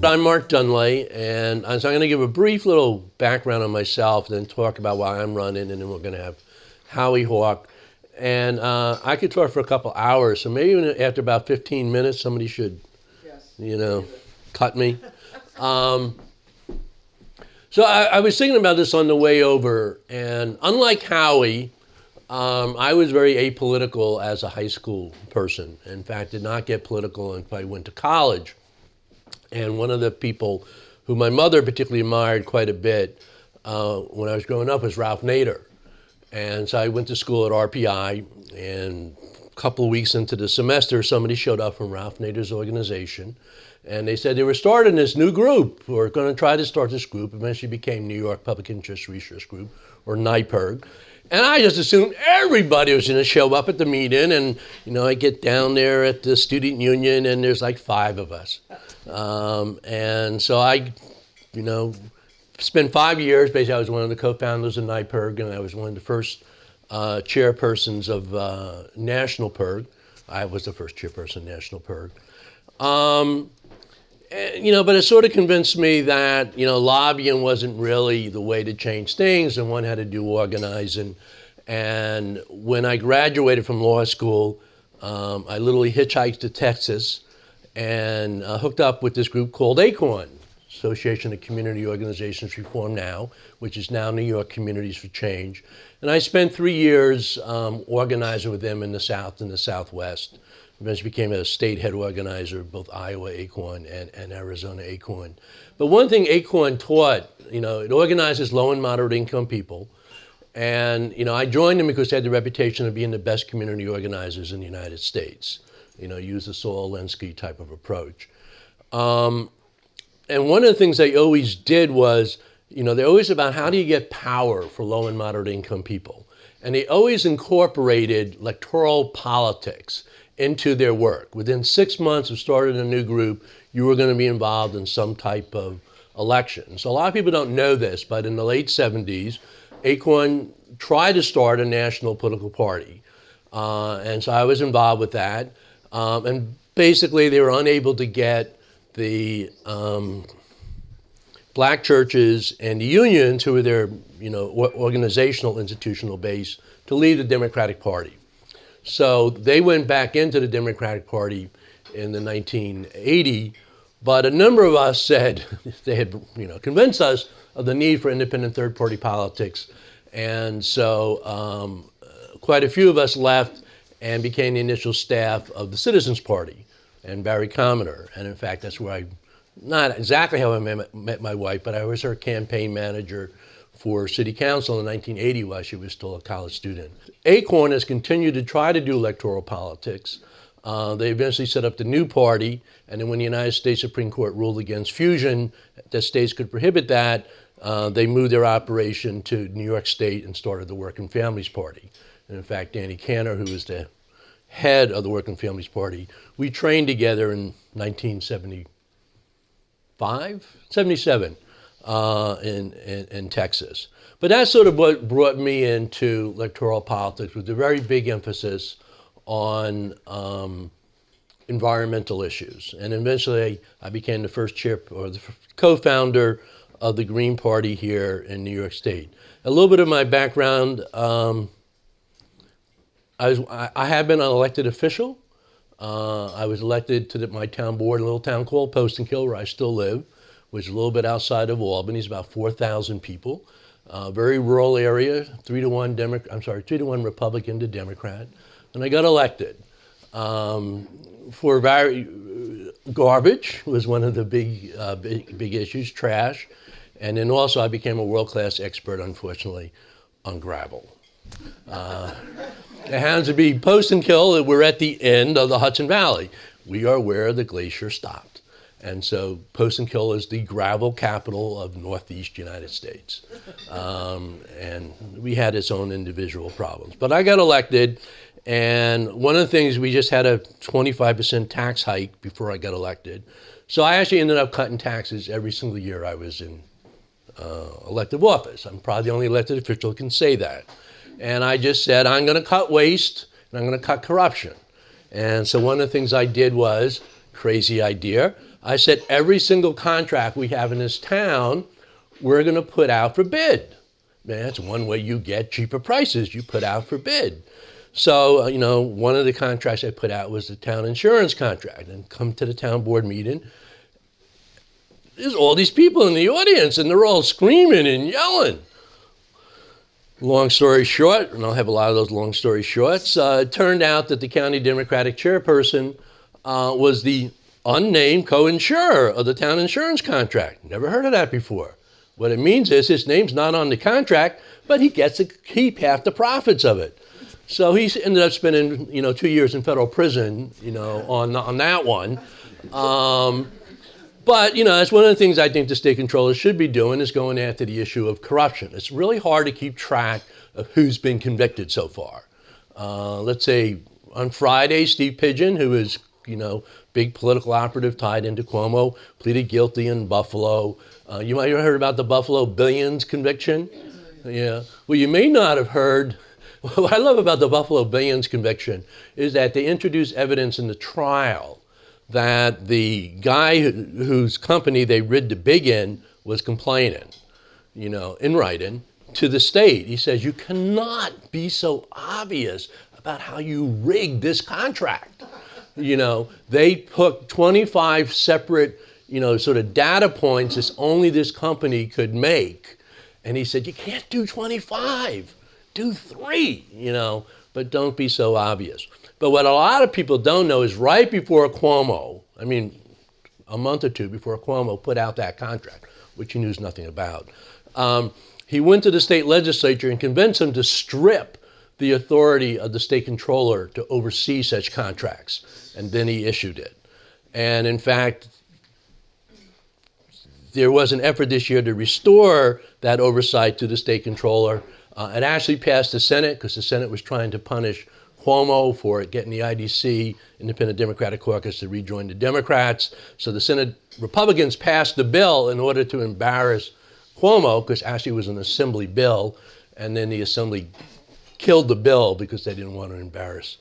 I'm Mark Dunlea, and so I'm going to give a brief little background on myself, then talk about why I'm running, and then we're going to have Howie Hawk. And I could talk for a couple hours, so maybe after about 15 minutes, somebody should, cut me. So I was thinking about this on the way over, and unlike Howie, I was very apolitical as a high school person. In fact, did not get political until I went to college. And one of the people who my mother particularly admired quite a bit when I was growing up was Ralph Nader. And so I went to school at RPI, and a couple of weeks into the semester, somebody showed up from Ralph Nader's organization, and they said they were starting this new group, or going to try to start this group, eventually became New York Public Interest Research Group, or NYPIRG. And I just assumed everybody was going to show up at the meeting, and I get down there at the student union, and there's like 5 of us. And so I, spent 5 years. Basically, I was one of the co-founders of NYPIRG, and I was one of the first chairpersons of National PIRG. I was the first chairperson of National PIRG. But it sort of convinced me that, lobbying wasn't really the way to change things, and one had to do organizing. And when I graduated from law school, I literally hitchhiked to Texas and hooked up with this group called ACORN, Association of Community Organizations Reform Now, which is now New York Communities for Change. And I spent 3 years organizing with them in the South and the Southwest. Eventually became a state head organizer of both Iowa ACORN and Arizona ACORN. But one thing ACORN taught, it organizes low and moderate income people. And, I joined them because they had the reputation of being the best community organizers in the United States. Use the Saul Alinsky type of approach. And one of the things they always did was, they're always about how do you get power for low and moderate income people. And they always incorporated electoral politics into their work. Within 6 months of starting a new group, you were going to be involved in some type of election. So a lot of people don't know this, but in the late 70s, ACORN tried to start a national political party. And so I was involved with that. And basically, they were unable to get the black churches and the unions, who were their organizational, institutional base, to leave the Democratic Party. So they went back into the Democratic Party in the 1980, but a number of us said they had convinced us of the need for independent third-party politics. And so quite a few of us left and became the initial staff of the Citizens Party and Barry Commoner. And in fact, that's where not exactly how I met my wife, but I was her campaign manager for city council in 1980 while she was still a college student. ACORN has continued to try to do electoral politics. They eventually set up the new party, and then when the United States Supreme Court ruled against fusion, that states could prohibit that, they moved their operation to New York State and started the Working Families Party. And in fact, Danny Cantor, who was the head of the Working Families Party, we trained together in 1977 in Texas. But that's sort of what brought me into electoral politics, with a very big emphasis on environmental issues. And eventually I became the first the co-founder of the Green Party here in New York State. A little bit of my background, I have been an elected official. I was elected to my town board in a little town called Post&Kill, where I still live, which is a little bit outside of Albany. It's about 4,000 people. Very rural area, 3-to-1 Republican to Democrat. And I got elected. For garbage was one of the big issues, trash. And then also I became a world-class expert, unfortunately, on gravel. It happens to be Post&Kill. We're at the end of the Hudson Valley. We are where the glacier stopped. And so Post&Kill is the gravel capital of Northeast United States. And we had its own individual problems. But I got elected, and one of the things, we just had a 25% tax hike before I got elected. So I actually ended up cutting taxes every single year I was in elective office. I'm probably the only elected official who can say that. And I just said, I'm going to cut waste, and I'm going to cut corruption. And so one of the things I did was, crazy idea. I said, every single contract we have in this town, we're going to put out for bid. Man, that's one way you get cheaper prices. You put out for bid. So, one of the contracts I put out was the town insurance contract. And come to the town board meeting, there's all these people in the audience, and they're all screaming and yelling. Long story short, and I'll have a lot of those long story shorts, it turned out that the county Democratic chairperson was the unnamed co-insurer of the town insurance contract. Never heard of that before. What it means is his name's not on the contract, but he gets to keep half the profits of it. So he ended up spending, 2 years in federal prison, on that one. But, that's one of the things I think the state controller should be doing is going after the issue of corruption. It's really hard to keep track of who's been convicted so far. Let's say on Friday, Steve Pigeon, who is, big political operative tied into Cuomo, pleaded guilty in Buffalo. You might have heard about the Buffalo Billions conviction. Yeah. Well, you may not have heard. What I love about the Buffalo Billions conviction is that they introduced evidence in the trial that the guy whose company they rid the big in was complaining, in writing to the state. He says, you cannot be so obvious about how you rigged this contract. They put 25 separate, sort of data points that only this company could make. And he said, you can't do 25, do 3, but don't be so obvious. But what a lot of people don't know is right before Cuomo, a month or two before Cuomo put out that contract, which he knew nothing about, he went to the state legislature and convinced them to strip the authority of the state controller to oversee such contracts. And then he issued it. And in fact, there was an effort this year to restore that oversight to the state controller. It actually passed the Senate because the Senate was trying to punish Cuomo for getting the IDC, Independent Democratic Caucus, to rejoin the Democrats. So the Senate Republicans passed the bill in order to embarrass Cuomo, because actually it was an assembly bill, and then the assembly killed the bill because they didn't want to embarrass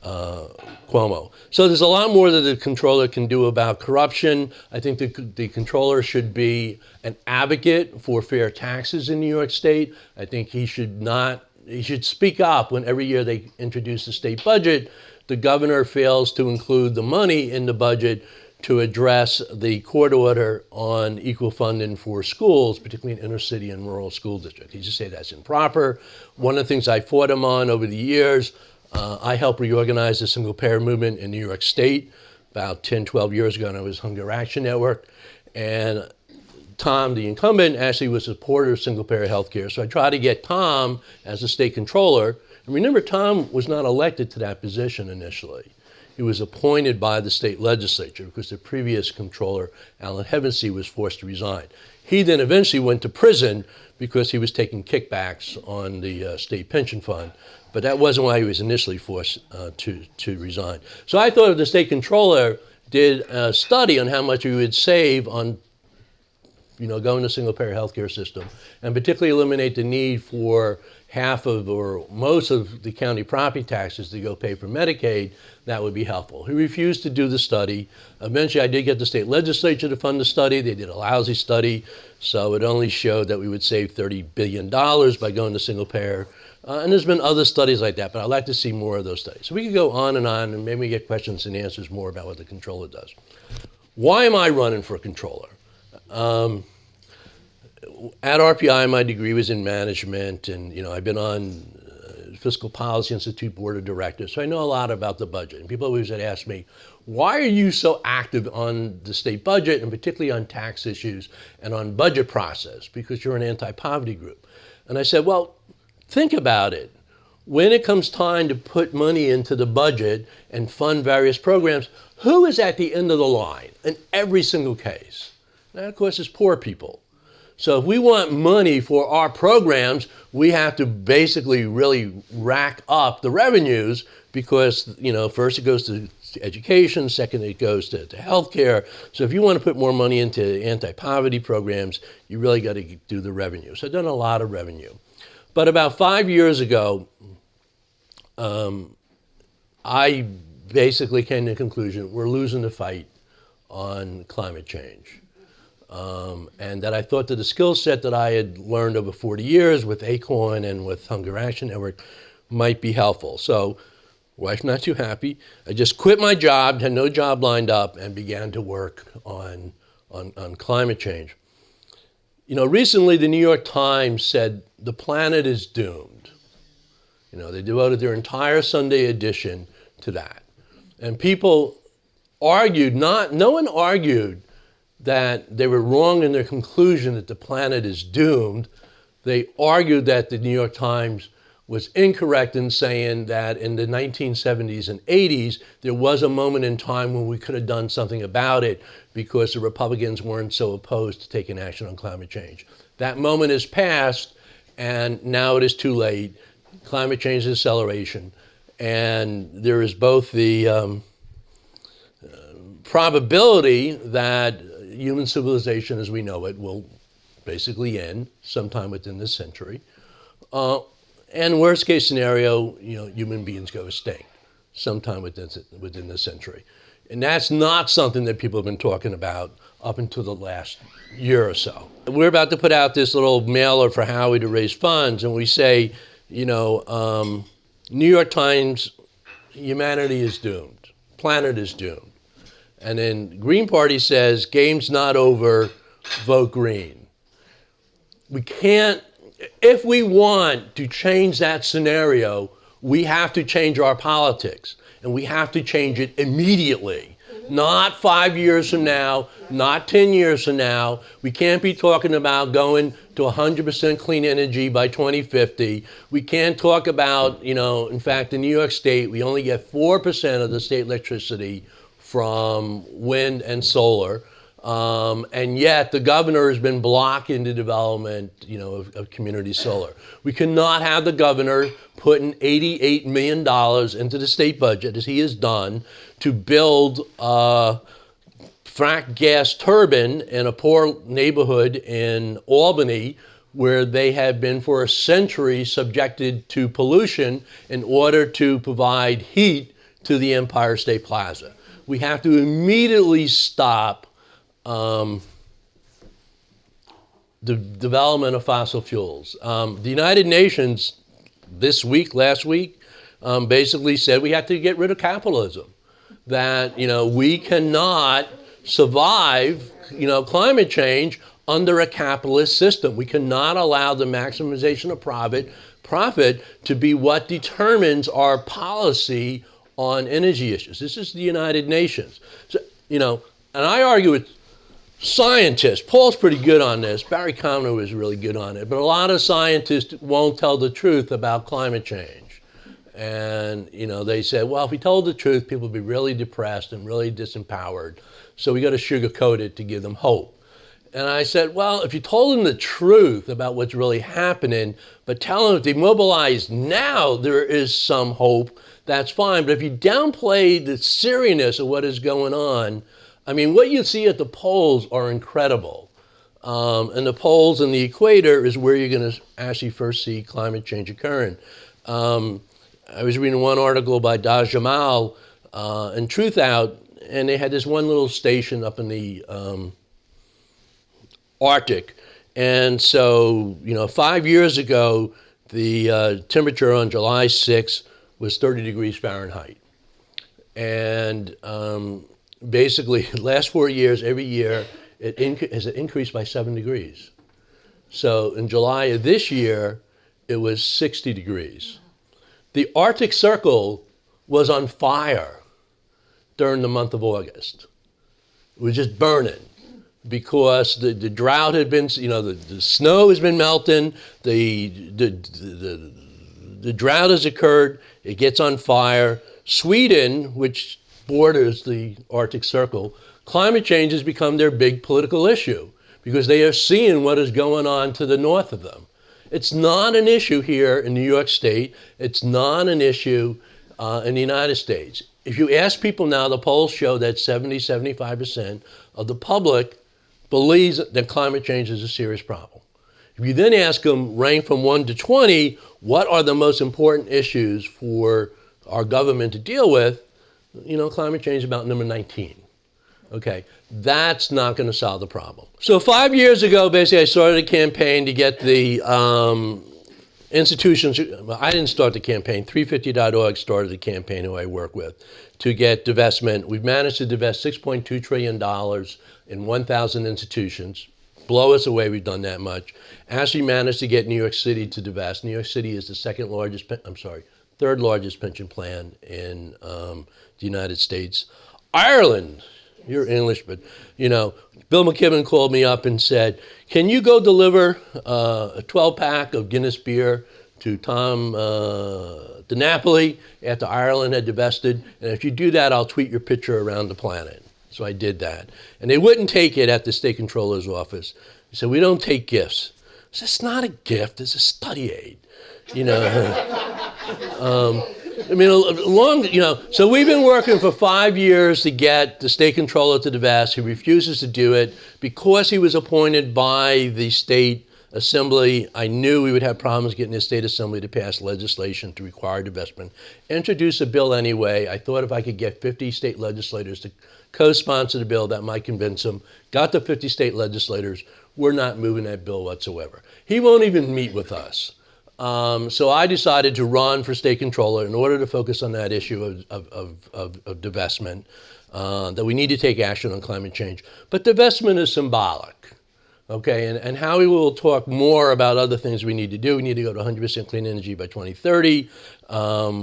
Cuomo. So there's a lot more that the controller can do about corruption. I think the controller should be an advocate for fair taxes in New York State. I think he should speak up when every year they introduce the state budget, the governor fails to include the money in the budget to address the court order on equal funding for schools, particularly in inner city and rural school districts. He just said that's improper. One of the things I fought him on over the years, I helped reorganize the single payer movement in New York State about 10, 12 years ago, and I was Hunger Action Network. And Tom, the incumbent, actually was a supporter of single payer health care. So I tried to get Tom as the state controller. And remember, Tom was not elected to that position initially. He was appointed by the state legislature because the previous controller, Alan Hevensey, was forced to resign. He then eventually went to prison because he was taking kickbacks on the state pension fund. But that wasn't why he was initially forced to resign. So I thought if the state controller did a study on how much we would save on going to single-payer healthcare system, and particularly eliminate the need for half of or most of the county property taxes to go pay for Medicaid, that would be helpful. He refused to do the study. Eventually, I did get the state legislature to fund the study. They did a lousy study, so it only showed that we would save $30 billion by going to single-payer. And there's been other studies like that, but I'd like to see more of those studies. So we could go on, and maybe get questions and answers more about what the controller does. Why am I running for controller? At RPI, my degree was in management, and I've been on Fiscal Policy Institute Board of Directors, so I know a lot about the budget. And people always ask me, why are you so active on the state budget, and particularly on tax issues and on budget process? Because you're an anti-poverty group. And I said, well, think about it. When it comes time to put money into the budget and fund various programs, who is at the end of the line in every single case? Now, of course, it's poor people. So if we want money for our programs, we have to basically really rack up the revenues because, first it goes to education, second it goes to healthcare. So if you want to put more money into anti-poverty programs, you really got to do the revenue. So I've done a lot of revenue. But about 5 years ago, I basically came to the conclusion we're losing the fight on climate change. And that I thought that the skill set that I had learned over 40 years with ACORN and with Hunger Action Network might be helpful. So, wife not too happy. I just quit my job, had no job lined up, and began to work on climate change. You know, recently the New York Times said the planet is doomed. You know, they devoted their entire Sunday edition to that. And people argued, no one argued that they were wrong in their conclusion that the planet is doomed. They argued that the New York Times was incorrect in saying that in the 1970s and 80s, there was a moment in time when we could have done something about it because the Republicans weren't so opposed to taking action on climate change. That moment is past, and now it is too late. Climate change is acceleration, and there is both the probability that human civilization as we know it will basically end sometime within this century. And worst case scenario, you know, human beings go extinct sometime within this century. And that's not something that people have been talking about up until the last year or so. We're about to put out this little mailer for Howie to raise funds, and we say, you know, New York Times, humanity is doomed, planet is doomed. And then Green Party says, game's not over, vote green. We can't, if we want to change that scenario, we have to change our politics. And we have to change it immediately. Not 5 years from now, not 10 years from now. We can't be talking about going to 100% clean energy by 2050. We can't talk about, you know, in fact, in New York State, we only get 4% of the state electricity from wind and solar, and yet the governor has been blocking the development, you know, of community solar. We cannot have the governor putting $88 million into the state budget, as he has done, to build a frack gas turbine in a poor neighborhood in Albany, where they have been for a century subjected to pollution in order to provide heat to the Empire State Plaza. We have to immediately stop the development of fossil fuels. The United Nations last week, basically said we have to get rid of capitalism. That, you know, we cannot survive, you know, climate change under a capitalist system. We cannot allow the maximization of profit to be what determines our policy on energy issues. This is the United Nations. So, you know, and I argue with scientists. Paul's pretty good on this. Barry Commoner was really good on it. But a lot of scientists won't tell the truth about climate change. And, you know, they said, well, if we told the truth, people would be really depressed and really disempowered. So we got to sugarcoat it to give them hope. And I said, well, if you told them the truth about what's really happening, but tell them if they mobilize now, there is some hope, that's fine. But if you downplay the seriousness of what is going on, I mean, what you see at the poles are incredible. And the poles and the equator is where you're going to actually first see climate change occurring. I was reading one article by Daj Jamal and Truth Out, and they had this one little station up in the Arctic. And so, you know, 5 years ago, the temperature on July 6th was 30 degrees Fahrenheit. And basically, the last 4 years, every year, it has increased by 7 degrees. So in July of this year, it was 60 degrees. The Arctic Circle was on fire during the month of August. It was just burning because the drought had been, you know, the snow has been melting, the drought has occurred, it gets on fire. Sweden, which borders the Arctic Circle, climate change has become their big political issue because they are seeing what is going on to the north of them. It's not an issue here in New York State. It's not an issue in the United States. If you ask people now, the polls show that 75% of the public believes that climate change is a serious problem. If you then ask them, rank from 1 to 20, what are the most important issues for our government to deal with? climate change is about number 19. Okay, that's not going to solve the problem. So 5 years ago, basically, I started a campaign to get the institutions. Well, I didn't start the campaign. 350.org started the campaign, who I work with, to get divestment. We've managed to divest $6.2 trillion in 1,000 institutions. Blow us away, we've done that much. Actually managed to get New York City to divest. New York City is the third largest pension plan in the United States. Ireland, you're English, but Bill McKibben called me up and said, can you go deliver a 12-pack of Guinness beer to Tom DiNapoli after Ireland had divested? And if you do that, I'll tweet your picture around the planet. So I did that. And they wouldn't take it at the state controller's office. They said, we don't take gifts. I said, it's not a gift, it's a study aid. So we've been working for 5 years to get the state controller to divest. He refuses to do it. Because he was appointed by the state assembly, I knew we would have problems getting the state assembly to pass legislation to require divestment. Introduce a bill anyway. I thought if I could get 50 state legislators to co-sponsor the bill, that might convince them. Got the 50 state legislators. We're not moving that bill whatsoever. He won't even meet with us. So I decided to run for state controller in order to focus on that issue of divestment, that we need to take action on climate change. But divestment is symbolic, okay? And Howie will talk more about other things we need to do. We need to go to 100% clean energy by 2030.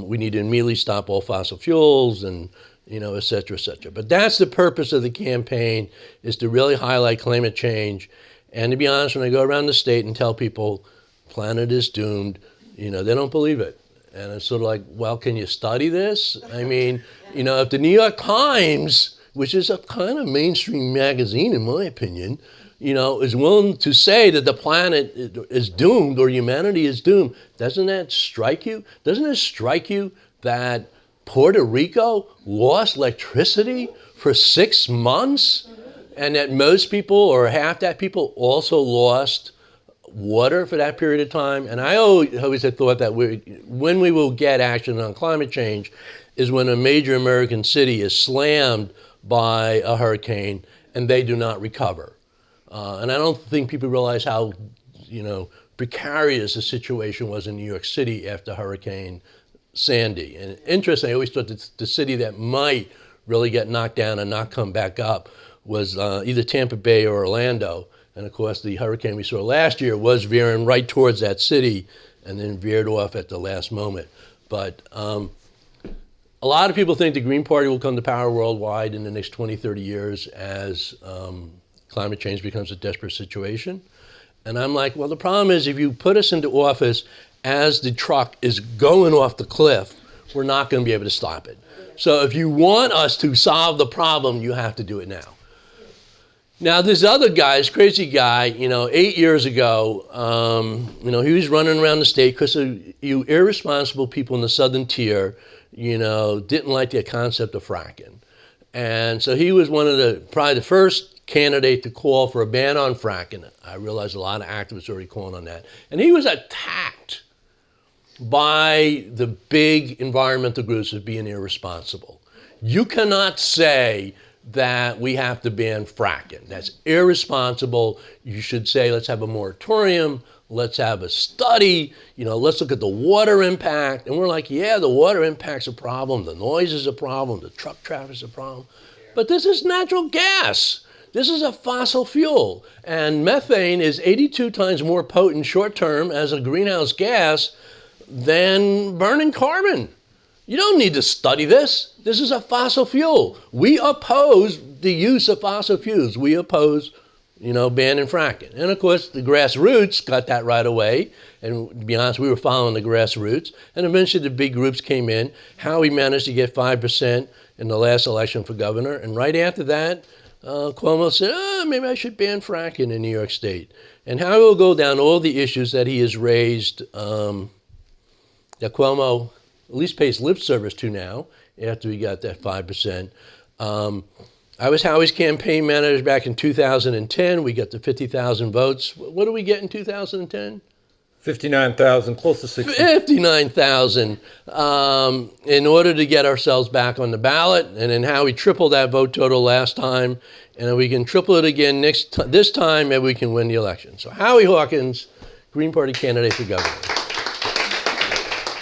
We need to immediately stop all fossil fuels and et cetera, et cetera. But that's the purpose of the campaign, is to really highlight climate change. And to be honest, when I go around the state and tell people planet is doomed, they don't believe it. And it's sort of like, well, can you study this? I mean, if the New York Times, which is a kind of mainstream magazine in my opinion, is willing to say that the planet is doomed or humanity is doomed, doesn't that strike you? Doesn't it strike you that Puerto Rico lost electricity for 6 months, and that most people, or half that people, also lost water for that period of time? And I always had thought that when we will get action on climate change is when a major American city is slammed by a hurricane and they do not recover. And I don't think people realize how precarious the situation was in New York City after Hurricane Sandy. And interesting, I always thought that the city that might really get knocked down and not come back up was either Tampa Bay or Orlando. And of course, the hurricane we saw last year was veering right towards that city and then veered off at the last moment. But a lot of people think the Green Party will come to power worldwide in the next 20, 30 years as climate change becomes a desperate situation. And I'm like, well, the problem is if you put us into office as the truck is going off the cliff, we're not going to be able to stop it. So if you want us to solve the problem, you have to do it now. Now, this other guy, this crazy guy, 8 years ago, he was running around the state because you irresponsible people in the southern tier, didn't like the concept of fracking. And so he was probably the first candidate to call for a ban on fracking. I realized a lot of activists were already calling on that. And he was attacked by the big environmental groups as being irresponsible. You cannot say that we have to ban fracking. That's irresponsible. You should say, let's have a moratorium, let's have a study, let's look at the water impact. And we're like, yeah, the water impact's a problem, the noise is a problem, the truck traffic is a problem. But this is natural gas. This is a fossil fuel. And methane is 82 times more potent short-term as a greenhouse gas than burning carbon. You don't need to study this. This is a fossil fuel. We oppose the use of fossil fuels. We oppose, banning fracking. And of course, the grassroots got that right away. And to be honest, we were following the grassroots. And eventually the big groups came in. Howie managed to get 5% in the last election for governor. And right after that, Cuomo said, maybe I should ban fracking in New York State. And Howie will go down all the issues that he has raised, that Cuomo at least pays lip service to now, after we got that 5%. I was Howie's campaign manager back in 2010. We got the 50,000 votes. What did we get in 2010? 59,000, close to 60. 59,000 in order to get ourselves back on the ballot. And then Howie tripled that vote total last time. And if we can triple it again this time, maybe we can win the election. So Howie Hawkins, Green Party candidate for governor.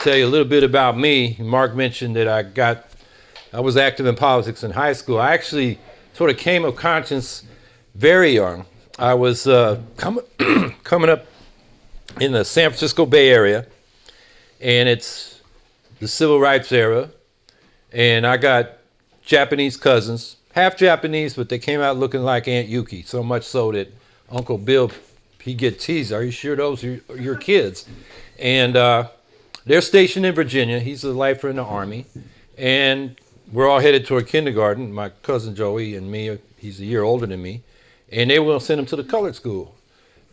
Tell you a little bit about me. Mark mentioned that I was active in politics in high school. I actually sort of came of conscience very young. I was coming up in the San Francisco Bay Area, and it's the civil rights era, and I got Japanese cousins, half Japanese, but they came out looking like Aunt Yuki, so much so that Uncle Bill, he'd get teased, are you sure those are your kids? And they're stationed in Virginia. He's a lifer in the Army, and we're all headed toward kindergarten. My cousin Joey and me, he's a year older than me, and they were going to send him to the colored school.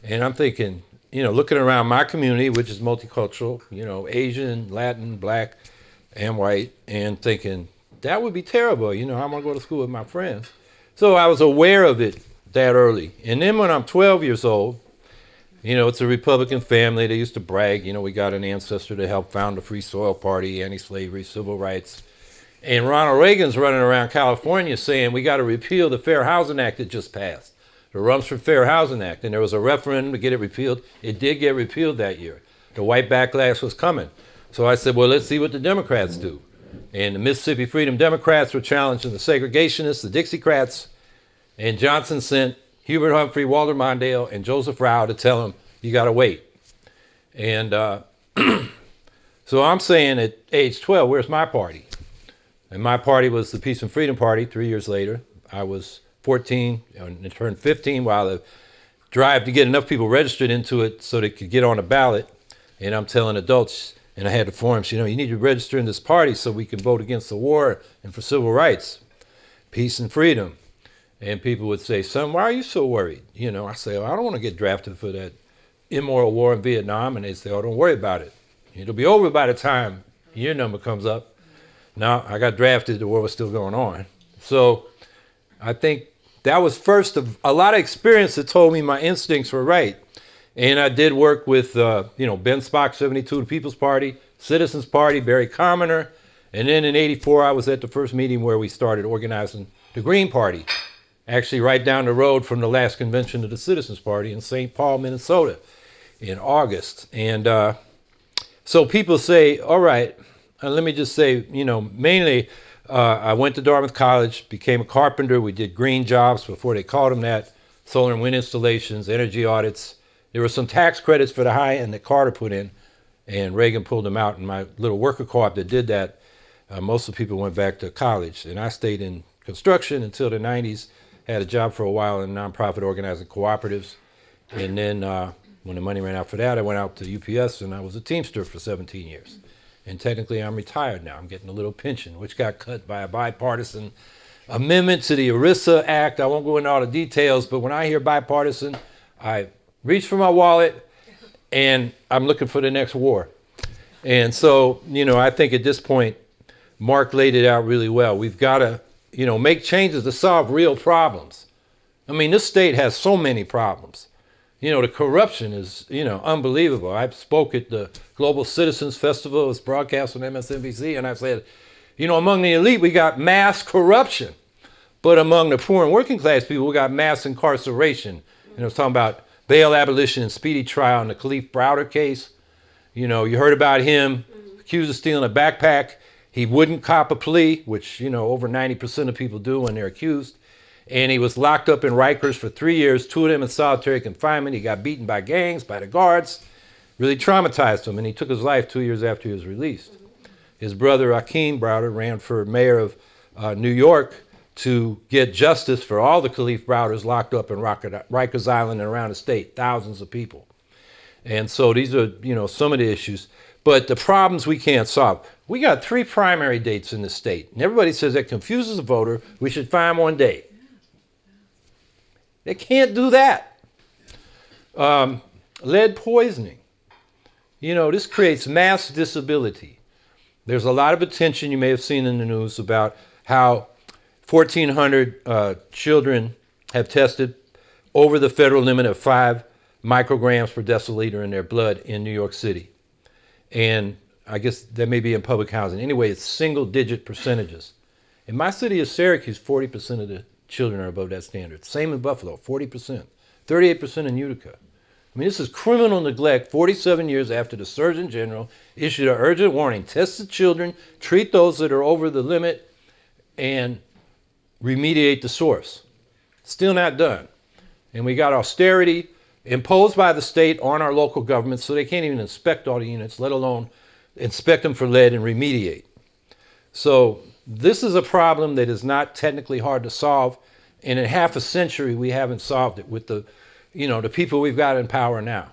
And I'm thinking, looking around my community, which is multicultural, Asian, Latin, black, and white, and thinking, that would be terrible. I want to go to school with my friends. So I was aware of it that early. And then when I'm 12 years old, it's a Republican family. They used to brag, we got an ancestor to help found the Free Soil Party, anti-slavery, civil rights. And Ronald Reagan's running around California saying we got to repeal the Fair Housing Act that just passed, the Rumsfeld Fair Housing Act. And there was a referendum to get it repealed. It did get repealed that year. The white backlash was coming. So I said, well, let's see what the Democrats do. And the Mississippi Freedom Democrats were challenging the segregationists, the Dixiecrats, and Johnson sent Hubert Humphrey, Walter Mondale, and Joseph Rao to tell him, you got to wait. And so I'm saying at age 12, where's my party? And my party was the Peace and Freedom Party 3 years later. I was 14 and turned 15 while the drive to get enough people registered into it so they could get on the ballot. And I'm telling adults, and I had the forms, you need to register in this party so we can vote against the war and for civil rights, peace and freedom. And people would say, son, why are you so worried? I say, well, I don't want to get drafted for that immoral war in Vietnam. And they say, oh, don't worry about it. It'll be over by the time your number comes up. No, I got drafted, the war was still going on. So I think that was first of a lot of experience that told me my instincts were right. And I did work with, Ben Spock, 72, the People's Party, Citizens Party, Barry Commoner. And then in 84, I was at the first meeting where we started organizing the Green Party, actually right down the road from the last convention of the Citizens Party in St. Paul, Minnesota in August. And so people say, all right, let me just say, mainly I went to Dartmouth College, became a carpenter. We did green jobs before they called them that, solar and wind installations, energy audits. There were some tax credits for the high end that Carter put in, and Reagan pulled them out. And my little worker co-op that did that, most of the people went back to college. And I stayed in construction until the 90s, had a job for a while in nonprofit organizing cooperatives. And then when the money ran out for that, I went out to UPS and I was a Teamster for 17 years. And technically I'm retired now. I'm getting a little pension, which got cut by a bipartisan amendment to the ERISA Act. I won't go into all the details, but when I hear bipartisan, I reach for my wallet and I'm looking for the next war. And so, I think at this point, Mark laid it out really well. We've got to, make changes to solve real problems. I mean, this state has so many problems. The corruption is, unbelievable. I spoke at the Global Citizens Festival. It was broadcast on MSNBC, and I said, among the elite, we got mass corruption. But among the poor and working class people, we got mass incarceration. I was talking about bail abolition and speedy trial in the Khalif Browder case. You heard about him, accused of stealing a backpack. He wouldn't cop a plea, which, over 90% of people do when they're accused. And he was locked up in Rikers for 3 years, 2 of them in solitary confinement. He got beaten by gangs, by the guards, really traumatized him. And he took his life 2 years after he was released. His brother, Hakeem Browder, ran for mayor of New York to get justice for all the Khalif Browders locked up in Rikers Island and around the state, thousands of people. And so these are, some of the issues. But the problems we can't solve. We got 3 primary dates in the state. And everybody says that confuses the voter. We should find one date. They can't do that. Lead poisoning. This creates mass disability. There's a lot of attention you may have seen in the news about how 1,400 children have tested over the federal limit of 5 micrograms per deciliter in their blood in New York City. And I guess that may be in public housing. Anyway, it's single-digit percentages. In my city of Syracuse, 40% of the children are above that standard. Same in Buffalo, 40%. 38% in Utica. I mean, this is criminal neglect 47 years after the Surgeon General issued an urgent warning. Test the children, treat those that are over the limit, and remediate the source. Still not done. And we got austerity imposed by the state on our local governments, so they can't even inspect all the units, let alone inspect them for lead and remediate. So this is a problem that is not technically hard to solve. And in half a century, we haven't solved it with the people we've got in power now.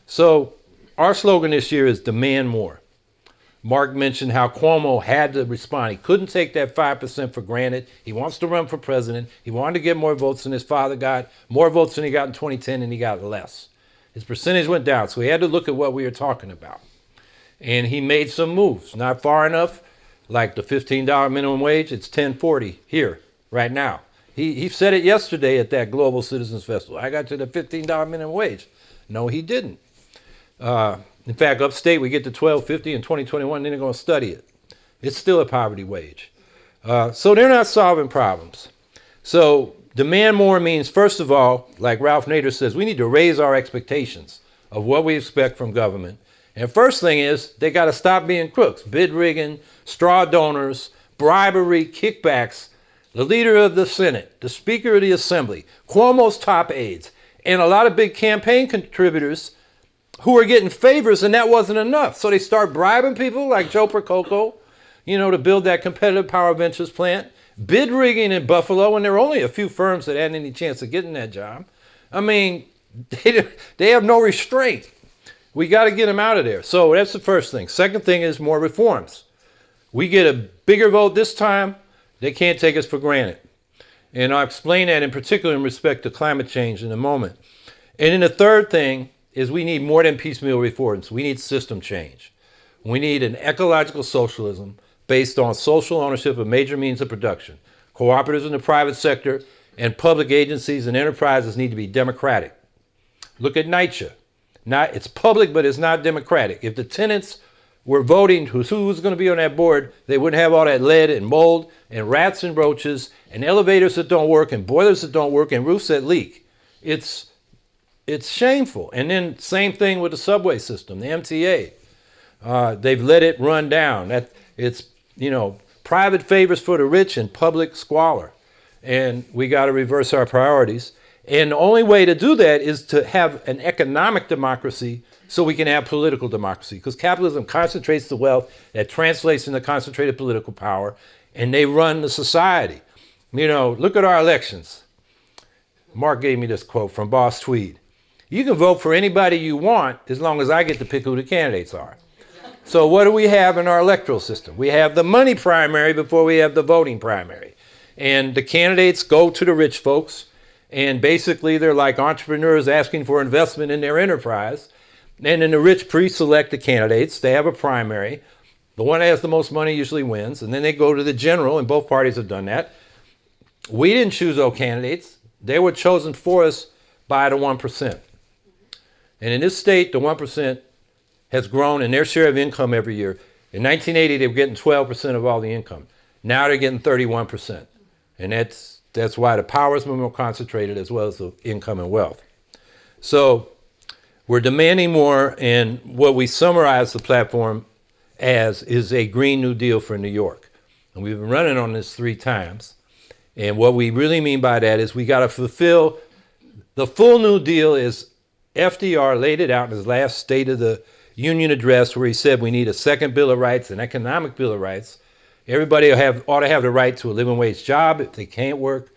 So our slogan this year is demand more. Mark mentioned how Cuomo had to respond. He couldn't take that 5% for granted. He wants to run for president. He wanted to get more votes than his father got, more votes than he got in 2010, and he got less. His percentage went down, so he had to look at what we were talking about. And he made some moves, not far enough, like the $15 minimum wage. It's $10.40 here, right now. He said it yesterday at that Global Citizens Festival. I got to the $15 minimum wage. No, he didn't. In fact, upstate, we get to $12.50 in 2021, then they're going to study it. It's still a poverty wage. So they're not solving problems. So demand more means, first of all, like Ralph Nader says, we need to raise our expectations of what we expect from government. And first thing is, they got to stop being crooks, bid rigging, straw donors, bribery, kickbacks. The leader of the Senate, the Speaker of the Assembly, Cuomo's top aides, and a lot of big campaign contributors who were getting favors, and that wasn't enough. So they start bribing people like Joe Percoco, to build that competitive power ventures plant, bid rigging in Buffalo, and there are only a few firms that had any chance of getting that job. I mean, they have no restraint. We got to get them out of there. So that's the first thing. Second thing is more reforms. We get a bigger vote this time, they can't take us for granted. And I'll explain that in particular in respect to climate change in a moment. And then the third thing is we need more than piecemeal reforms. We need system change. We need an ecological socialism based on social ownership of major means of production. Cooperatives in the private sector and public agencies and enterprises need to be democratic. Look at NYCHA. It's public, but it's not democratic. If the tenants were voting who was going to be on that board, they wouldn't have all that lead and mold and rats and roaches and elevators that don't work and boilers that don't work and roofs that leak. It's shameful. And then same thing with the subway system, the MTA. They've let it run down. It's private favors for the rich and public squalor. And we got to reverse our priorities. And the only way to do that is to have an economic democracy so we can have political democracy. Because capitalism concentrates the wealth that translates into concentrated political power, and they run the society. Look at our elections. Mark gave me this quote from Boss Tweed. You can vote for anybody you want as long as I get to pick who the candidates are. So what do we have in our electoral system? We have the money primary before we have the voting primary. And the candidates go to the rich folks, and basically they're like entrepreneurs asking for investment in their enterprise. And then the rich pre-select the candidates. They have a primary. The one that has the most money usually wins. And then they go to the general, and both parties have done that. We didn't choose those candidates. They were chosen for us by the 1%. And in this state, the 1% has grown in their share of income every year. In 1980, they were getting 12% of all the income. Now they're getting 31%. And that's why the power is more concentrated as well as the income and wealth. So we're demanding more, and what we summarize the platform as is a Green New Deal for New York. And we've been running on this 3 times. And what we really mean by that is we got to fulfill the full New Deal. Is FDR laid it out in his last State of the Union address, where he said we need a second Bill of Rights, an economic Bill of Rights. Everybody ought to have the right to a living wage job if they can't work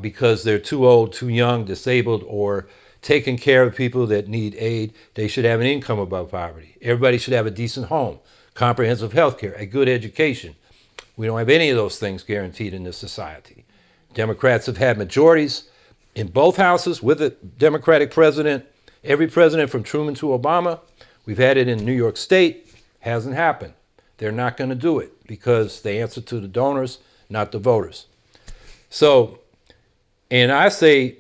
because they're too old, too young, disabled, or taking care of people that need aid. They should have an income above poverty. Everybody should have a decent home, comprehensive health care, a good education. We don't have any of those things guaranteed in this society. Democrats have had majorities in both houses with a Democratic president. Every president from Truman to Obama. We've had it in New York State. Hasn't happened. They're not going to do it because they answer to the donors, not the voters. So, and I say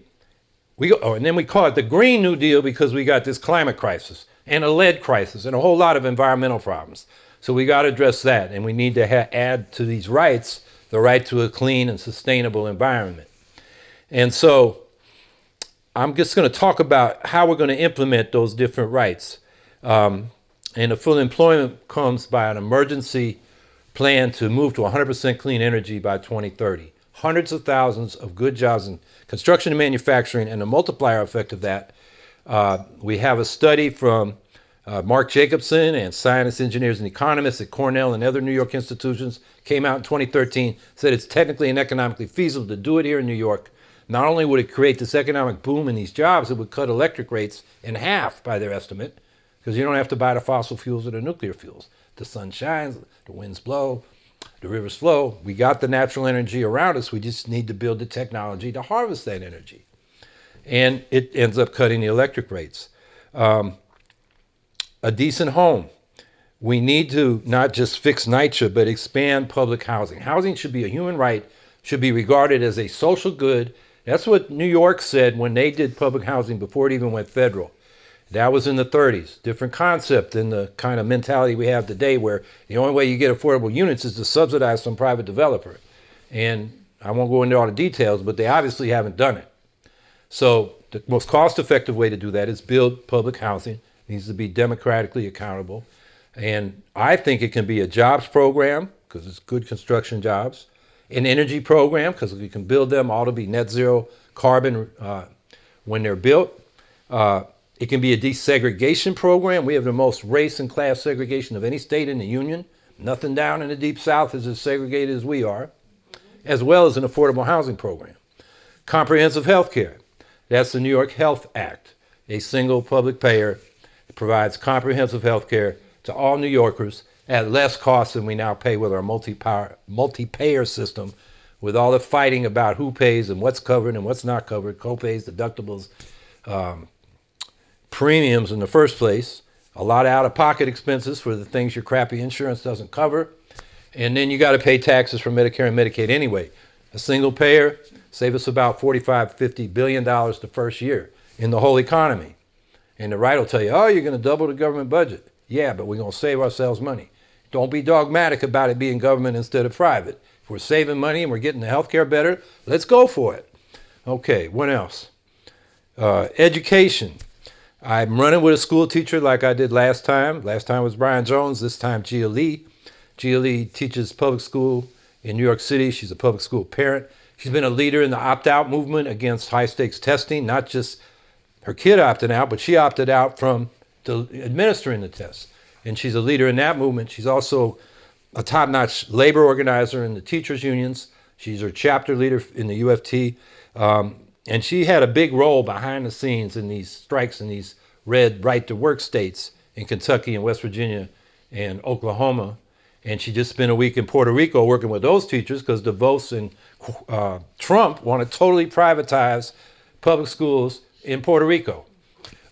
And then we call it the Green New Deal because we got this climate crisis and a lead crisis and a whole lot of environmental problems. So we got to address that, and we need to add to these rights the right to a clean and sustainable environment. And so I'm just going to talk about how we're going to implement those different rights. And the full employment comes by an emergency plan to move to 100% clean energy by 2030. Hundreds of thousands of good jobs in construction and manufacturing, and the multiplier effect of that. We have a study from Mark Jacobson and scientists, engineers, and economists at Cornell and other New York institutions, came out in 2013, said it's technically and economically feasible to do it here in New York. Not only would it create this economic boom in these jobs, it would cut electric rates in half by their estimate, because you don't have to buy the fossil fuels or the nuclear fuels. The sun shines, the winds blow, the rivers flow. We got the natural energy around us. We just need to build the technology to harvest that energy. And it ends up cutting the electric rates. A decent home. We need to not just fix NYCHA, but expand public housing. Housing should be a human right, should be regarded as a social good. That's what New York said when they did public housing before it even went federal. That was in the 30s. Different concept than the kind of mentality we have today, where the only way you get affordable units is to subsidize some private developer. And I won't go into all the details, but they obviously haven't done it. So the most cost-effective way to do that is build public housing. It needs to be democratically accountable. And I think it can be a jobs program, because it's good construction jobs. An energy program, because we can build them all to be net zero carbon when they're built. It can be a desegregation program. We have the most race and class segregation of any state in the union. Nothing down in the deep south is as segregated as we are, as well as an affordable housing program. Comprehensive health care. That's the New York Health Act, a single public payer that provides comprehensive health care to all New Yorkers at less cost than we now pay with our multi-payer system, with all the fighting about who pays and what's covered and what's not covered, co-pays, deductibles, premiums in the first place, a lot of out-of-pocket expenses for the things your crappy insurance doesn't cover, and then you got to pay taxes for Medicare and Medicaid anyway. A single payer save us about $45–50 billion the first year in the whole economy. And the right will tell you, oh, you're going to double the government budget. Yeah, but we're going to save ourselves money. Don't be dogmatic about it being government instead of private. If we're saving money and we're getting the health care better, let's go for it. Okay, what else? Education. I'm running with a school teacher like I did last time. Last time was Brian Jones, this time Gia Lee. Gia Lee teaches public school in New York City. She's a public school parent. She's been a leader in the opt-out movement against high-stakes testing, not just her kid opting out, but she opted out from administering the tests. And she's a leader in that movement. She's also a top-notch labor organizer in the teachers' unions. She's her chapter leader in the UFT. And she had a big role behind the scenes in these strikes in these red right-to-work states in Kentucky and West Virginia and Oklahoma. And she just spent a week in Puerto Rico working with those teachers because DeVos and Trump want to totally privatize public schools in Puerto Rico.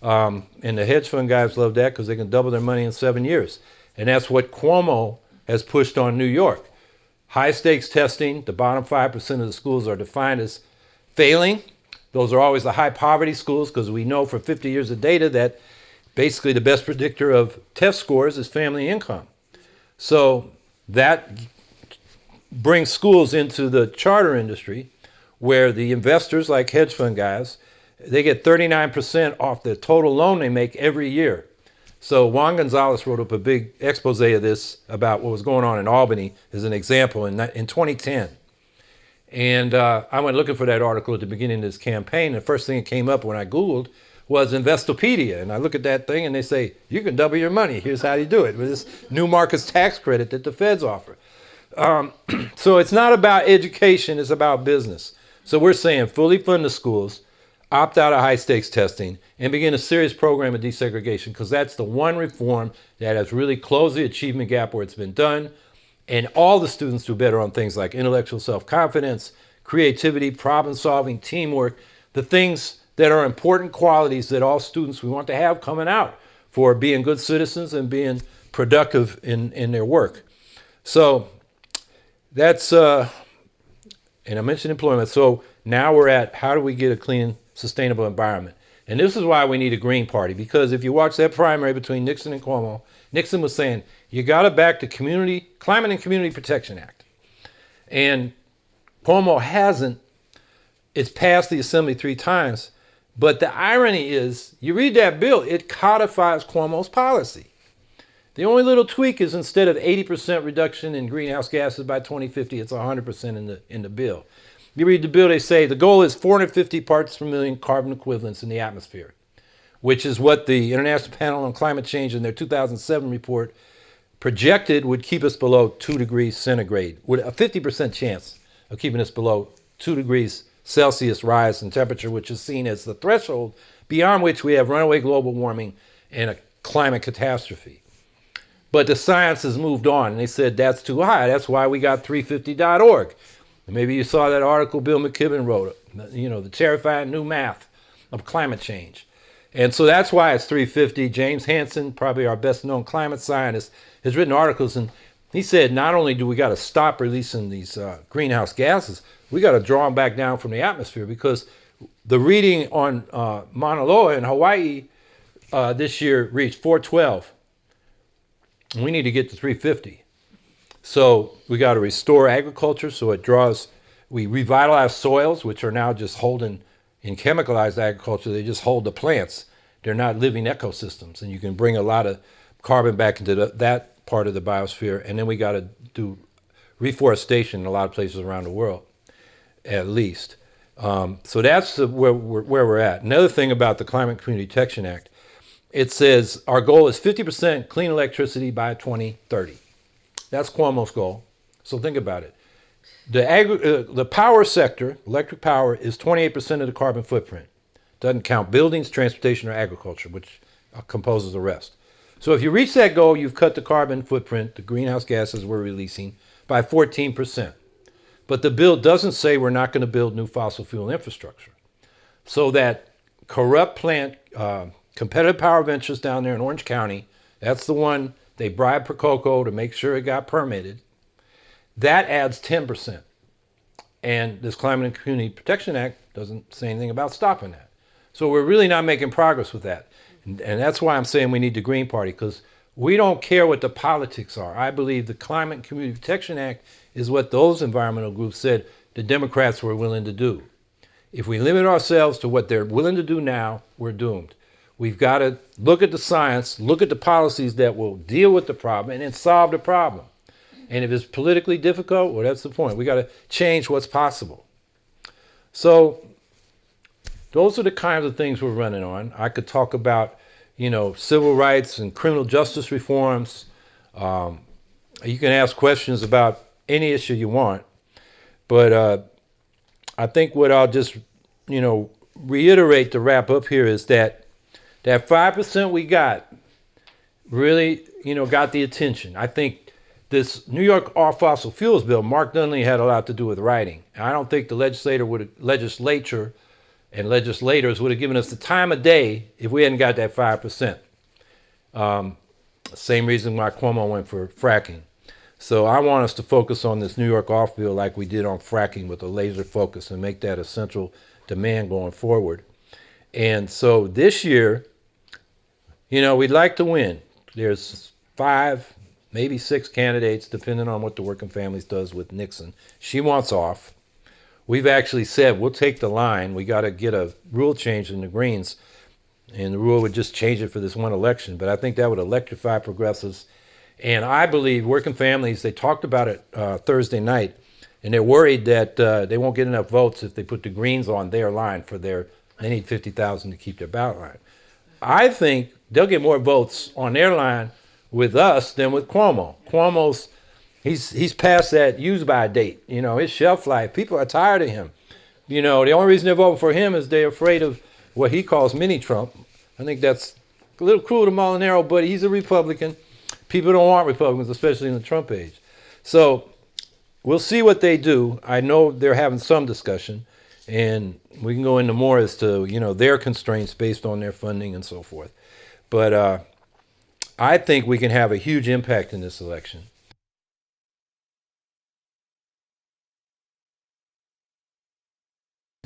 And the hedge fund guys love that because they can double their money in 7 years. And that's what Cuomo has pushed on New York. High stakes testing, the bottom 5% of the schools are defined as failing. Those are always the high poverty schools because we know for 50 years of data that basically the best predictor of test scores is family income. So that brings schools into the charter industry where the investors like hedge fund guys, they get 39% off the total loan they make every year. So Juan Gonzalez wrote up a big expose of this about what was going on in Albany as an example in 2010. And I went looking for that article at the beginning of this campaign. The first thing that came up when I Googled was Investopedia. And I look at that thing and they say, you can double your money. Here's how you do it with this new markets tax credit that the feds offer. So it's not about education, it's about business. So we're saying fully fund the schools, opt out of high stakes testing, and begin a serious program of desegregation, because that's the one reform that has really closed the achievement gap where it's been done. And all the students do better on things like intellectual self-confidence, creativity, problem solving, teamwork, the things that are important qualities that all students we want to have coming out for being good citizens and being productive in their work. So that's, and I mentioned employment. So now we're at how do we get a clean, sustainable environment. And this is why we need a Green Party, because if you watch that primary between Nixon and Cuomo, Nixon was saying, you got to back the Climate and Community Protection Act. And Cuomo hasn't. It's passed the Assembly 3 times. But the irony is, you read that bill, it codifies Cuomo's policy. The only little tweak is instead of 80% reduction in greenhouse gases by 2050, it's 100% in the bill. You read the bill, they say the goal is 450 parts per million carbon equivalents in the atmosphere, which is what the International Panel on Climate Change in their 2007 report projected would keep us below 2 degrees centigrade, with a 50% chance of keeping us below 2 degrees Celsius rise in temperature, which is seen as the threshold beyond which we have runaway global warming and a climate catastrophe. But the science has moved on, and they said that's too high. That's why we got 350.org. And maybe you saw that article Bill McKibben wrote, the terrifying new math of climate change. And so that's why it's 350. James Hansen, probably our best known climate scientist, has written articles, and he said not only do we got to stop releasing these greenhouse gases, we got to draw them back down from the atmosphere, because the reading on Mauna Loa in Hawaii this year reached 412. And we need to get to 350. So we got to restore agriculture so it draws, we revitalize soils, which are now just holding, in chemicalized agriculture, they just hold the plants. They're not living ecosystems, and you can bring a lot of carbon back into that part of the biosphere. And then we got to do reforestation in a lot of places around the world, at least. So that's where we're at. Another thing about the Climate Community Protection Act, it says our goal is 50% clean electricity by 2030. That's Cuomo's goal. So think about it. The power sector, electric power, is 28% of the carbon footprint. Doesn't count buildings, transportation, or agriculture, which composes the rest. So if you reach that goal, you've cut the carbon footprint, the greenhouse gases we're releasing, by 14%. But the bill doesn't say we're not going to build new fossil fuel infrastructure. So that corrupt plant, Competitive Power Ventures down there in Orange County, that's the one they bribed Prococo to make sure it got permitted. That adds 10%. And this Climate and Community Protection Act doesn't say anything about stopping that. So we're really not making progress with that. And that's why I'm saying we need the Green Party, because we don't care what the politics are. I believe the Climate and Community Protection Act is what those environmental groups said the Democrats were willing to do. If we limit ourselves to what they're willing to do now, we're doomed. We've got to look at the science, look at the policies that will deal with the problem, and then solve the problem. And if it's politically difficult, well, that's the point. We got to change what's possible. So those are the kinds of things we're running on. I could talk about, civil rights and criminal justice reforms. You can ask questions about any issue you want. But I think what I'll just, reiterate to wrap up here is that 5% we got really, got the attention. I think this New York off fossil fuels bill, Mark Dunlea had a lot to do with writing. And I don't think the legislature and legislators would have given us the time of day if we hadn't got that 5%. Same reason why Cuomo went for fracking. So I want us to focus on this New York off bill like we did on fracking with a laser focus and make that a central demand going forward. And so this year, we'd like to win. There's 5, maybe 6 candidates, depending on what the Working Families does with Nixon. She wants off. We've actually said we'll take the line. We got to get a rule change in the Greens, and the rule would just change it for this one election. But I think that would electrify progressives. And I believe Working Families, they talked about it Thursday night, and they're worried that they won't get enough votes if they put the Greens on their line they need 50,000 to keep their ballot line. I think they'll get more votes on their line with us than with Cuomo. Cuomo's, he's past that use-by date, his shelf life. People are tired of him. The only reason they're voting for him is they're afraid of what he calls mini-Trump. I think that's a little cruel to Molinaro, but he's a Republican. People don't want Republicans, especially in the Trump age. So we'll see what they do. I know they're having some discussion, and we can go into more as to, their constraints based on their funding and so forth. But I think we can have a huge impact in this election.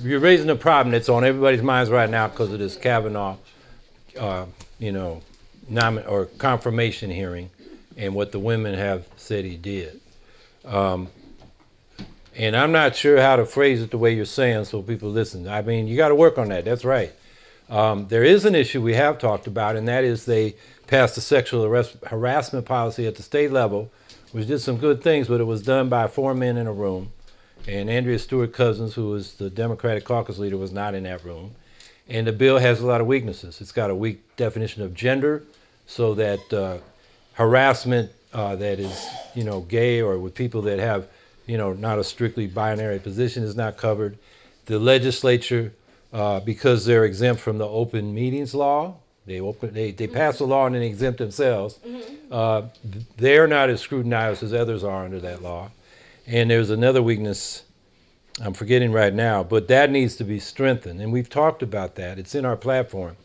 you're raising a problem that's on everybody's minds right now because of this Kavanaugh, or confirmation hearing, and what the women have said he did. And I'm not sure how to phrase it the way you're saying so people listen. I mean, you got to work on that. That's right. There is an issue we have talked about, and that is they passed a sexual harassment policy at the state level, which did some good things, but it was done by 4 men in a room. And Andrea Stewart Cousins, who was the Democratic caucus leader, was not in that room. And the bill has a lot of weaknesses. It's got a weak definition of gender, so that harassment that is, gay or with people that have, not a strictly binary position is not covered. The legislature, because they're exempt from the open meetings law, they pass a law and then exempt themselves. They're not as scrutinized as others are under that law. And there's another weakness I'm forgetting right now, but that needs to be strengthened. And we've talked about that. It's in our platform.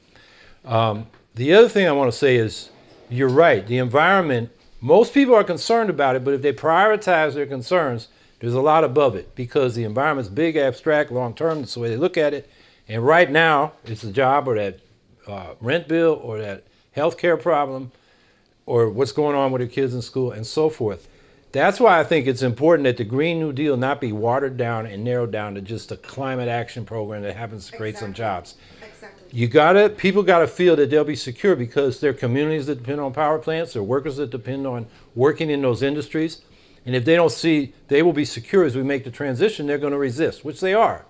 The other thing I want to say is, you're right, the environment, most people are concerned about it, but if they prioritize their concerns, there's a lot above it, because the environment's big, abstract, long-term, that's the way they look at it. And right now, it's the job or that rent bill or that health care problem or what's going on with your kids in school and so forth. That's why I think it's important that the Green New Deal not be watered down and narrowed down to just a climate action program that happens to create some jobs. Exactly. People gotta feel that they'll be secure, because there are communities that depend on power plants, there are workers that depend on working in those industries. And if they don't see they will be secure as we make the transition, they're gonna resist, which they are.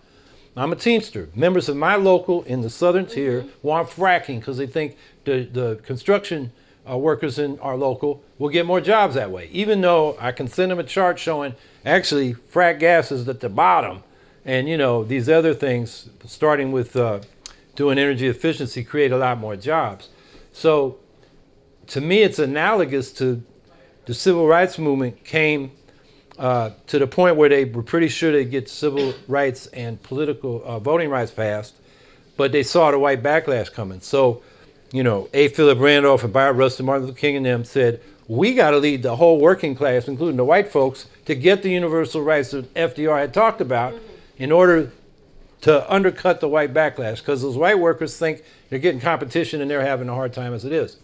I'm a Teamster. Members of my local in the southern tier want fracking because they think the construction workers in our local will get more jobs that way, even though I can send them a chart showing actually frack gas is at the bottom, and these other things, starting with doing energy efficiency, create a lot more jobs. So to me, it's analogous to the civil rights movement came to the point where they were pretty sure they'd get civil rights and political voting rights passed, but they saw the white backlash coming. So A. Philip Randolph and Bob Rustin, Martin Luther King and them said, we got to lead the whole working class, including the white folks, to get the universal rights that FDR had talked about in order to undercut the white backlash, because those white workers think they're getting competition and they're having a hard time as it is.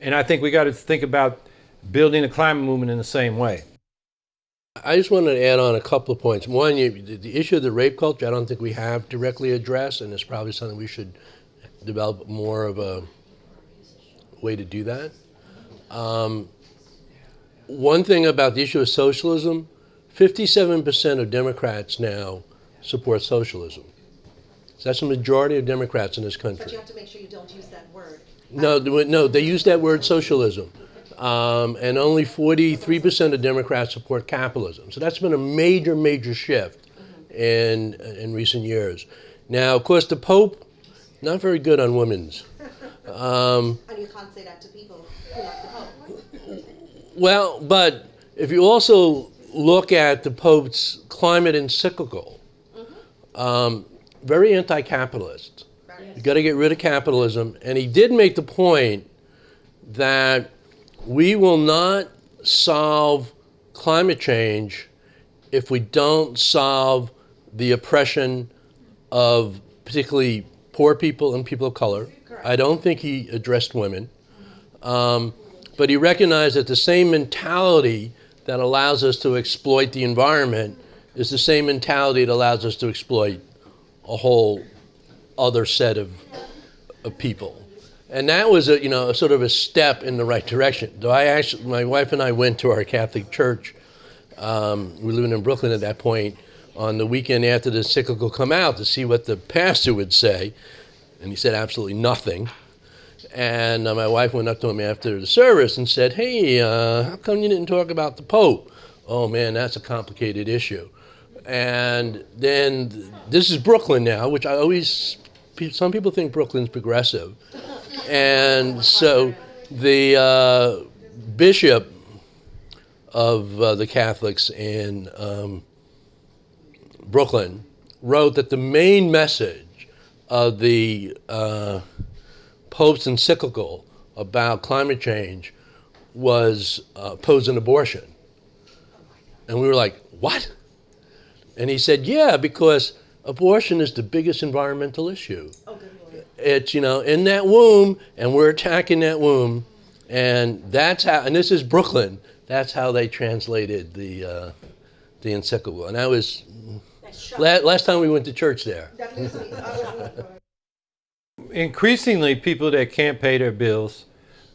And I think we got to think about building a climate movement in the same way. I just wanted to add on a couple of points. One, the issue of the rape culture, I don't think we have directly addressed, and it's probably something we should develop more of a way to do that. One thing about the issue of socialism, 57% of Democrats now support socialism. So that's the majority of Democrats in this country. But you have to make sure you don't use that word. No, they use that word socialism. And only 43% of Democrats support capitalism. So that's been a major, major shift in recent years. Now, of course, the Pope, not very good on women's. And you can't say that to people who like the Pope. Well, but if you also look at the Pope's climate encyclical, very anti-capitalist. You got to get rid of capitalism. And he did make the point that we will not solve climate change if we don't solve the oppression of particularly poor people and people of color. Correct. I don't think he addressed women. But he recognized that the same mentality that allows us to exploit the environment is the same mentality that allows us to exploit a whole other set of people. And that was a sort of a step in the right direction. Though my wife and I went to our Catholic church. We were living in Brooklyn at that point, on the weekend after the encyclical come out to see what the pastor would say. And he said absolutely nothing. And my wife went up to him after the service and said, hey, how come you didn't talk about the Pope? Oh man, that's a complicated issue. And then, this is Brooklyn now, which some people think Brooklyn's progressive. And so the bishop of the Catholics in Brooklyn wrote that the main message of the Pope's encyclical about climate change was oppose an abortion. And we were like, what? And he said, yeah, because Abortion is the biggest environmental issue. Oh, good Lord. It's, in that womb, and we're attacking that womb. And that's how, and this is Brooklyn, that's how they translated the encyclical. And that was last time we went to church there. Increasingly, people that can't pay their bills,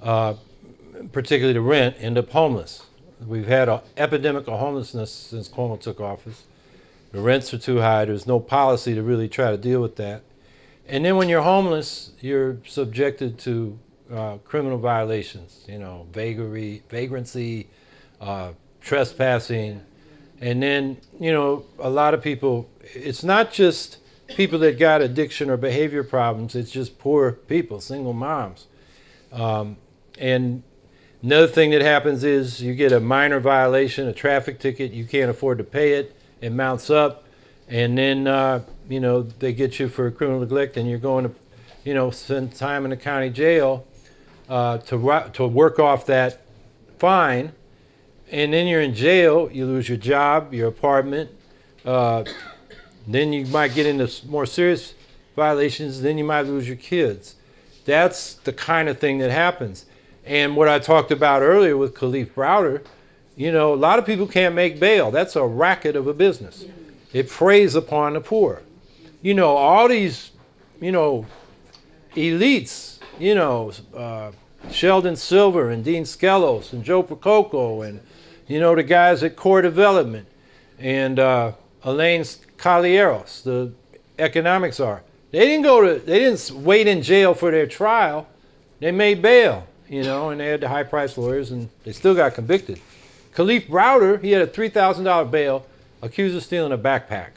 particularly the rent, end up homeless. We've had an epidemic of homelessness since Cuomo took office. The rents are too high. There's no policy to really try to deal with that. And then when you're homeless, you're subjected to criminal violations, vagrancy, trespassing. And then, a lot of people, it's not just people that got addiction or behavior problems, it's just poor people, single moms. And another thing that happens is you get a minor violation, a traffic ticket, you can't afford to pay it, it mounts up, and then, they get you for criminal neglect, and you're going to, spend time in the county jail to work off that fine, and then you're in jail, you lose your job, your apartment, then you might get into more serious violations, then you might lose your kids. That's the kind of thing that happens. And what I talked about earlier with Khalif Browder, a lot of people can't make bail. That's a racket of a business. It preys upon the poor. All these, elites, Sheldon Silver and Dean Skelos and Joe Prococo and, the guys at Core Development and Elaine Calieros, the economic czar. They didn't wait in jail for their trial. They made bail, and they had the high-priced lawyers, and they still got convicted. Khalif Browder, he had a $3,000 bail, accused of stealing a backpack.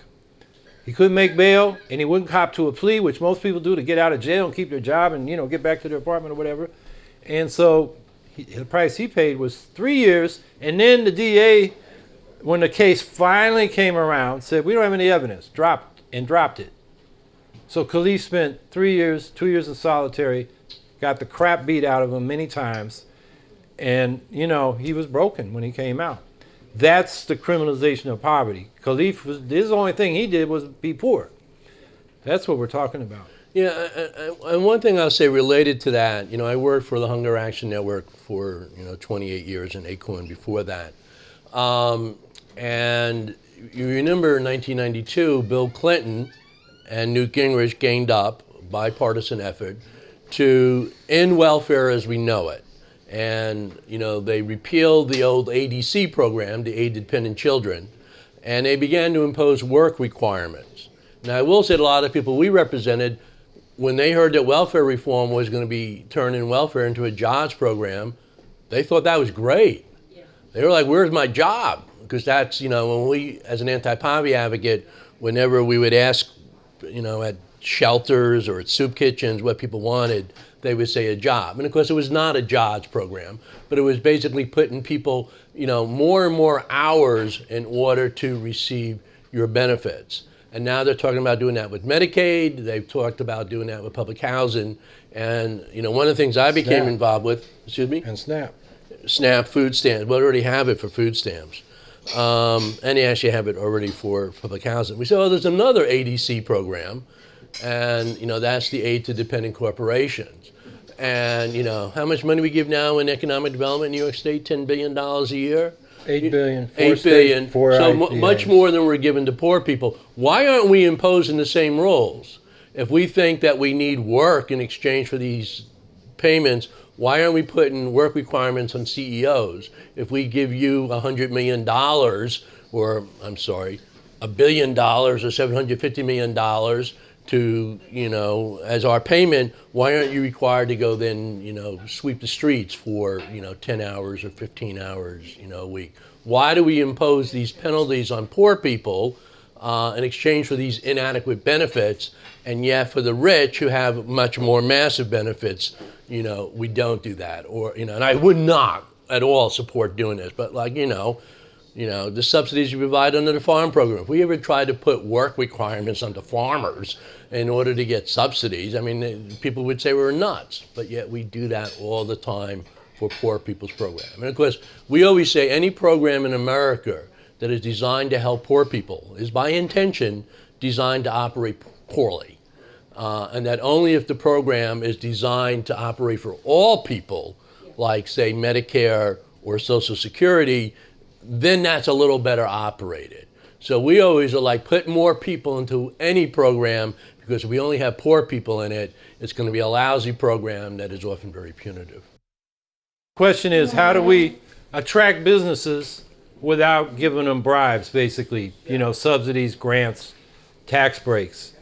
He couldn't make bail, and he wouldn't cop to a plea, which most people do to get out of jail and keep their job and, get back to their apartment or whatever. And so the price he paid was 3 years, and then the DA, when the case finally came around, said, we don't have any evidence, dropped it. So Khalif spent 3 years, 2 years in solitary, got the crap beat out of him many times, and, he was broken when he came out. That's the criminalization of poverty. Khalif, his only thing he did was be poor. That's what we're talking about. Yeah, and one thing I'll say related to that, I worked for the Hunger Action Network for, 28 years and Acorn before that. And you remember in 1992, Bill Clinton and Newt Gingrich ganged up, bipartisan effort, to end welfare as we know it. And, they repealed the old ADC program, the Aid Dependent Children, and they began to impose work requirements. Now, I will say a lot of people we represented, when they heard that welfare reform was going to be turning welfare into a jobs program, they thought that was great. Yeah. They were like, where's my job? Because that's, when we, as an anti-poverty advocate, whenever we would ask, at shelters or at soup kitchens what people wanted, they would say a job. And of course, it was not a jobs program, but it was basically putting people, more and more hours in order to receive your benefits. And now they're talking about doing that with Medicaid. They've talked about doing that with public housing. And, one of the things I became involved with, And SNAP. SNAP food stamps. Well, they already have it for food stamps. And they actually have it already for public housing. We said, oh, there's another ADC program. And, that's the Aid to Dependent Corporations. And, how much money we give now in economic development in New York State? $10 billion a year? $8 billion. $8 billion. So much more than we're giving to poor people. Why aren't we imposing the same rules? If we think that we need work in exchange for these payments, why aren't we putting work requirements on CEOs? If we give you $100 million, or I'm sorry, $1 billion or $750 million to, as our payment, why aren't you required to go then, sweep the streets for, 10 hours or 15 hours, a week? Why do we impose these penalties on poor people in exchange for these inadequate benefits? And yet for the rich who have much more massive benefits, we don't do that. Or, and I would not at all support doing this, but the subsidies you provide under the farm program. If we ever tried to put work requirements onto farmers in order to get subsidies, people would say we're nuts, but yet we do that all the time for poor people's program. And of course, we always say any program in America that is designed to help poor people is by intention designed to operate poorly. And that only if the program is designed to operate for all people, like say Medicare or Social Security, then that's a little better operated. So we always are like, put more people into any program, because if we only have poor people in it, it's going to be a lousy program that is often very punitive. Question is, how do we attract businesses without giving them bribes, basically, you know, subsidies, grants, tax breaks?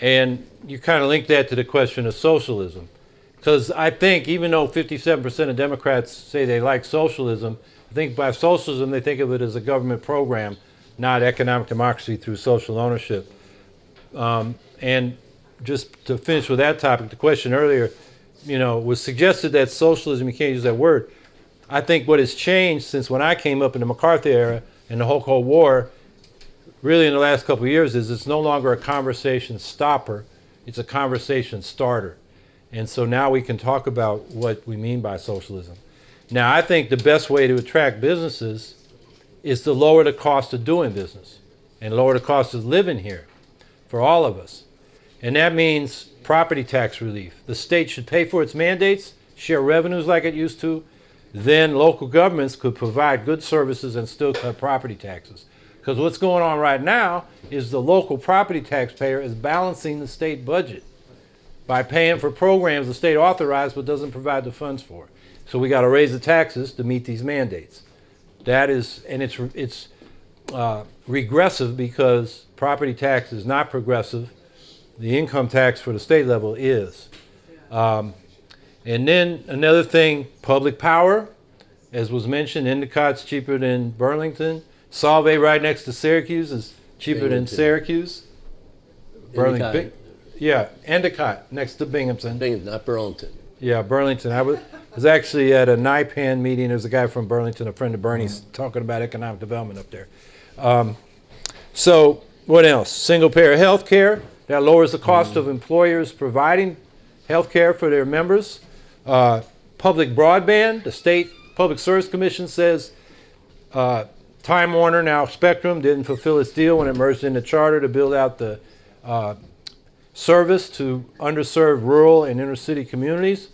And you kind of link that to the question of socialism. Because I think even though 57% of Democrats say they like socialism, I think by socialism they think of it as a government program, not economic democracy through social ownership. And just to finish with that topic, the question earlier, you know, was suggested that socialism, you can't use that word. I think what has changed since when I came up in the McCarthy era and the whole Cold War, really in the last couple of years, is it's no longer a conversation stopper, it's a conversation starter. And so now we can talk about what we mean by socialism. Now, I think the best way to attract businesses is to lower the cost of doing business and lower the cost of living here for all of us. And that means property tax relief. The state should pay for its mandates, share revenues like it used to. Then local governments could provide good services and still cut property taxes. Because what's going on right now is the local property taxpayer is balancing the state budget by paying for programs the state authorized but doesn't provide the funds for. So we got to raise the taxes to meet these mandates. That is, and it's regressive because property tax is not progressive. The income tax for the state level is. And then another thing, public power, as was mentioned, Endicott's cheaper than Burlington. Solvay right next to Syracuse is cheaper than Syracuse. Endicott. Yeah, Endicott next to Binghamton. Binghamton, not Burlington. Yeah, Burlington. I was actually at a NIPAN meeting. There's a guy from Burlington, a friend of Bernie's, talking about economic development up there. So what else? Single payer health care. That lowers the cost of employers providing health care for their members. Public broadband. The State Public Service Commission says Time Warner, now Spectrum, didn't fulfill its deal when it merged into Charter to build out the service to underserved rural and inner city communities.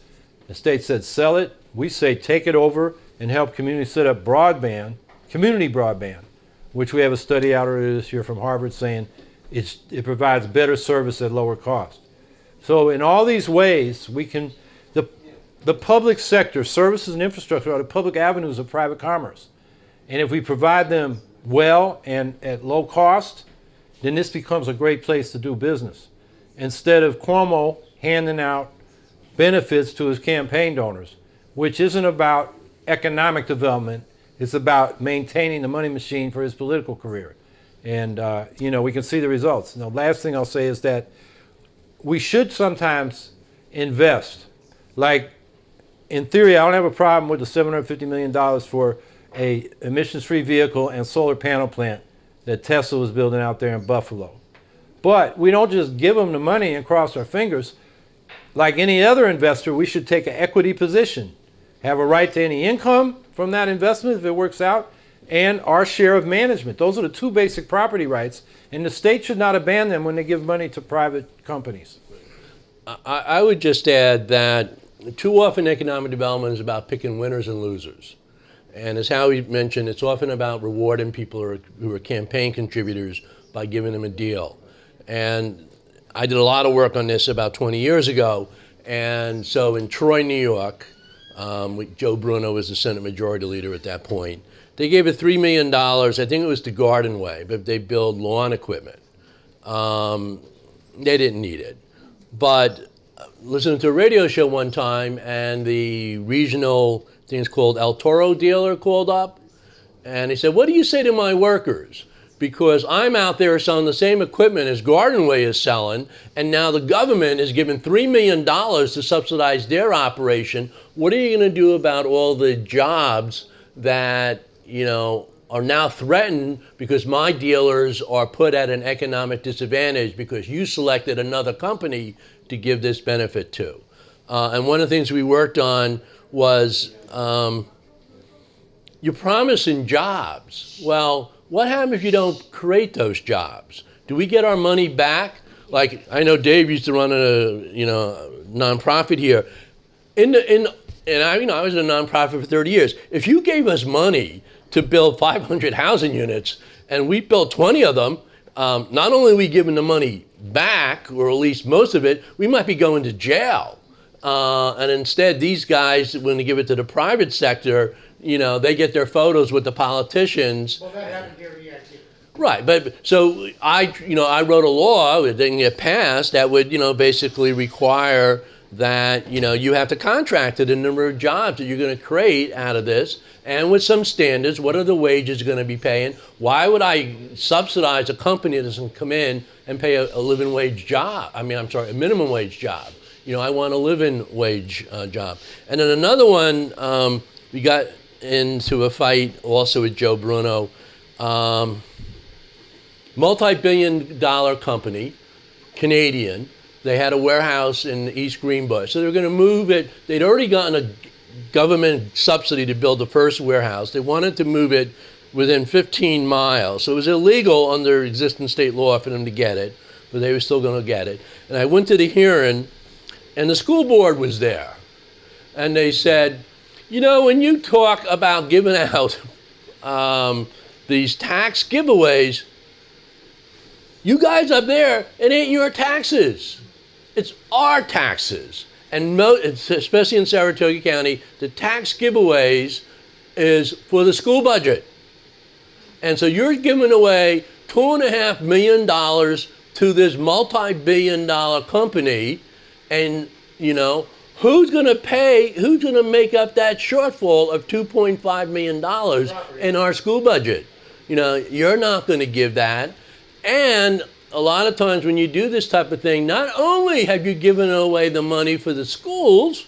The state said sell it. We say take it over and help communities set up broadband, community broadband, which we have a study out earlier this year from Harvard saying it provides better service at lower cost. So in all these ways, we can, the public sector, services and infrastructure are the public avenues of private commerce. And if we provide them well and at low cost, then this becomes a great place to do business. Instead of Cuomo handing out benefits to his campaign donors, which isn't about economic development, it's about maintaining the money machine for his political career. And, you know, we can see the results. And the last thing I'll say is that we should sometimes invest. Like, in theory, I don't have a problem with the $750 million for a emissions-free vehicle and solar panel plant that Tesla was building out there in Buffalo. But we don't just give them the money and cross our fingers. Like any other investor, we should take an equity position, have a right to any income from that investment if it works out, and our share of management. Those are the two basic property rights, and the state should not abandon them when they give money to private companies. I would just add that too often economic development is about picking winners and losers. And as Howie mentioned, it's often about rewarding people who are campaign contributors by giving them a deal. And I did a lot of work on this about 20 years ago. And so in Troy, New York, Joe Bruno was the Senate Majority Leader at that point. They gave it $3 million, I think it was to Garden Way, but they build lawn equipment. They didn't need it. But listening to a radio show one time, and the regional, I think it's called El Toro dealer, called up, and he said, what do you say to my workers? Because I'm out there selling the same equipment as Garden Way is selling, and now the government is giving $3 million to subsidize their operation. What are you going to do about all the jobs that, you know, are now threatened because my dealers are put at an economic disadvantage because you selected another company to give this benefit to? And one of the things we worked on was you're promising jobs. Well, what happens if you don't create those jobs? Do we get our money back? Like, I know Dave used to run a nonprofit here. And I was in a nonprofit for 30 years. If you gave us money to build 500 housing units and we built 20 of them, not only are we giving the money back, or at least most of it, we might be going to jail. And instead, these guys, when they give it to the private sector, they get their photos with the politicians. Well, that happened here, yeah, too. Right, but so I wrote a law that didn't get passed that would, basically require that, you have to contract the number of jobs that you're going to create out of this, and with some standards. What are the wages going to be paying? Why would I subsidize a company that doesn't come in and pay a living wage job? a minimum wage job. I want a living wage job. And then another one, we got into a fight also with Joe Bruno. Multi-billion-dollar company, Canadian. They had a warehouse in East Greenbush. So they were going to move it. They'd already gotten a government subsidy to build the first warehouse. They wanted to move it within 15 miles. So it was illegal under existing state law for them to get it, but they were still going to get it. And I went to the hearing, and the school board was there. And they said, when you talk about giving out these tax giveaways, you guys up there, it ain't your taxes. It's our taxes. And especially in Saratoga County, the tax giveaways is for the school budget. And so you're giving away $2.5 million to this multi-billion-dollar company, and who's going to make up that shortfall of $2.5 million in our school budget? You're not going to give that. And a lot of times when you do this type of thing, not only have you given away the money for the schools,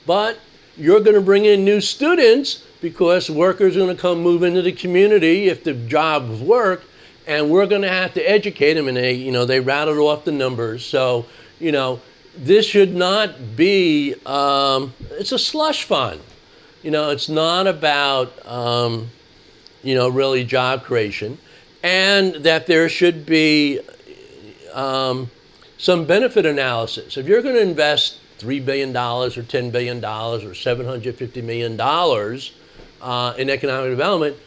but you're going to bring in new students, because workers are going to come move into the community if the jobs work, and we're going to have to educate them. And they rattled off the numbers. So, this should not be, it's a slush fund. It's not about, really job creation. And that there should be some benefit analysis. If you're going to invest $3 billion or $10 billion or $750 million in economic development,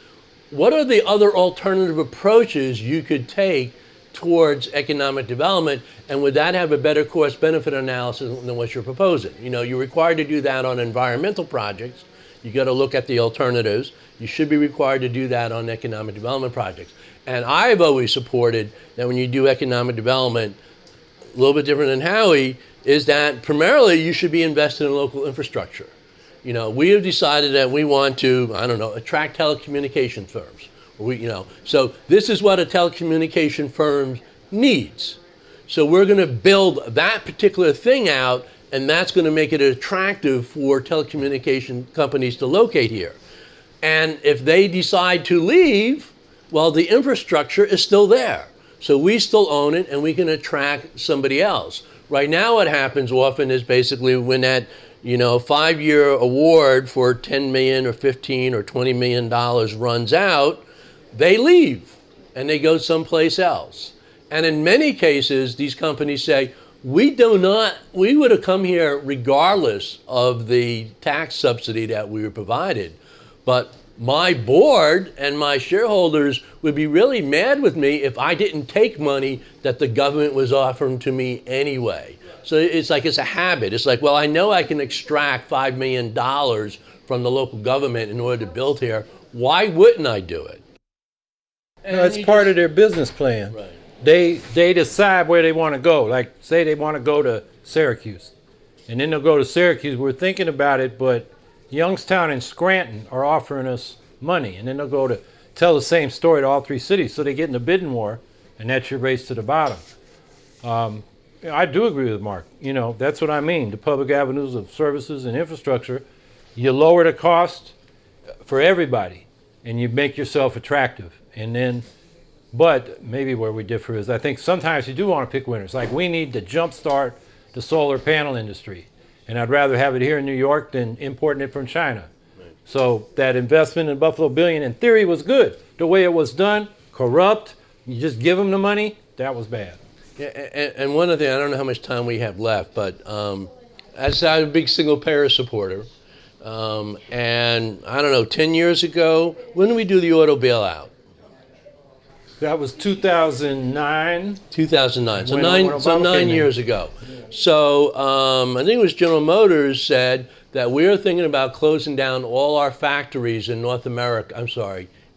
what are the other alternative approaches you could take towards economic development, and would that have a better cost-benefit analysis than what you're proposing? You're required to do that on environmental projects. You got to look at the alternatives. You should be required to do that on economic development projects. And I've always supported that when you do economic development, a little bit different than Howie, is that primarily you should be invested in local infrastructure. We have decided that we want to, attract telecommunication firms. So this is what a telecommunication firm needs. So we're going to build that particular thing out, and that's going to make it attractive for telecommunication companies to locate here. And if they decide to leave, well, the infrastructure is still there. So we still own it, and we can attract somebody else. Right now what happens often is basically when that 5-year award for $10 million or $15 or $20 million runs out, they leave and they go someplace else. And in many cases, these companies say, we would have come here regardless of the tax subsidy that we were provided. But my board and my shareholders would be really mad with me if I didn't take money that the government was offering to me anyway. So it's a habit. It's like, well, I know I can extract $5 million from the local government in order to build here. Why wouldn't I do it? It's part of their business plan. Right. They decide where they want to go. Like, say they want to go to Syracuse, and then they'll go to Syracuse. We're thinking about it, but Youngstown and Scranton are offering us money, and then they'll go to tell the same story to all three cities. So they get in a bidding war, and that's your race to the bottom. I do agree with Mark. That's what I mean. The public avenues of services and infrastructure, you lower the cost for everybody, and you make yourself attractive. But maybe where we differ is I think sometimes you do want to pick winners. Like, we need to jumpstart the solar panel industry, and I'd rather have it here in New York than importing it from China. Right. So that investment in Buffalo Billion, in theory, was good. The way it was done, corrupt. You just give them the money. That was bad. Yeah, and one other thing, I don't know how much time we have left, but as I'm a big single payer supporter, and I don't know, 10 years ago, when did we do the auto bailout? That was 2009. 2009. So When nine Obama came in. years ago. So I think it was General Motors said that we're thinking about closing down all our factories in North America,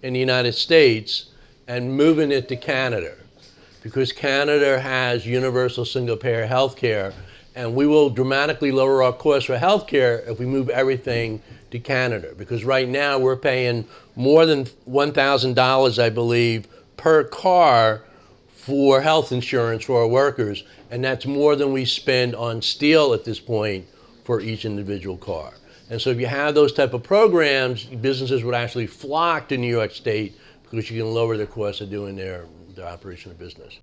in the United States, and moving it to Canada. Because Canada has universal single-payer health care, and we will dramatically lower our costs for health care if we move everything to Canada. Because right now we're paying more than $1,000, I believe, per car for health insurance for our workers, and that's more than we spend on steel at this point for each individual car. And so if you have those type of programs, businesses would actually flock to New York State because you can lower their cost of doing their operation of business.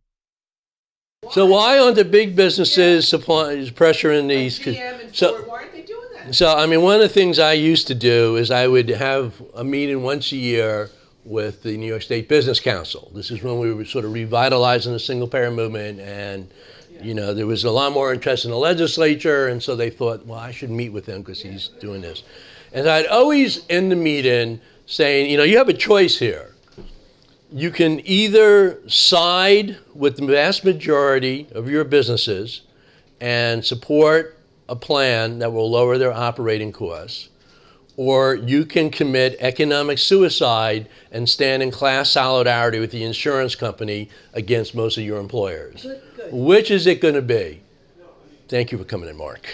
So why aren't the big businesses supplying pressure in these? GM and Ford, why aren't they doing that? So I mean, one of the things I used to do is I would have a meeting once a year with the New York State Business Council. This is when we were sort of revitalizing the single-payer movement, and you know, there was a lot more interest in the legislature, and so they thought, well, I should meet with him because he's doing this. And I'd always end the meeting saying, you know, you have a choice here. You can either side with the vast majority of your businesses and support a plan that will lower their operating costs, or you can commit economic suicide and stand in class solidarity with the insurance company against most of your employers. Good. Which is it going to be? Thank you for coming in, Mark.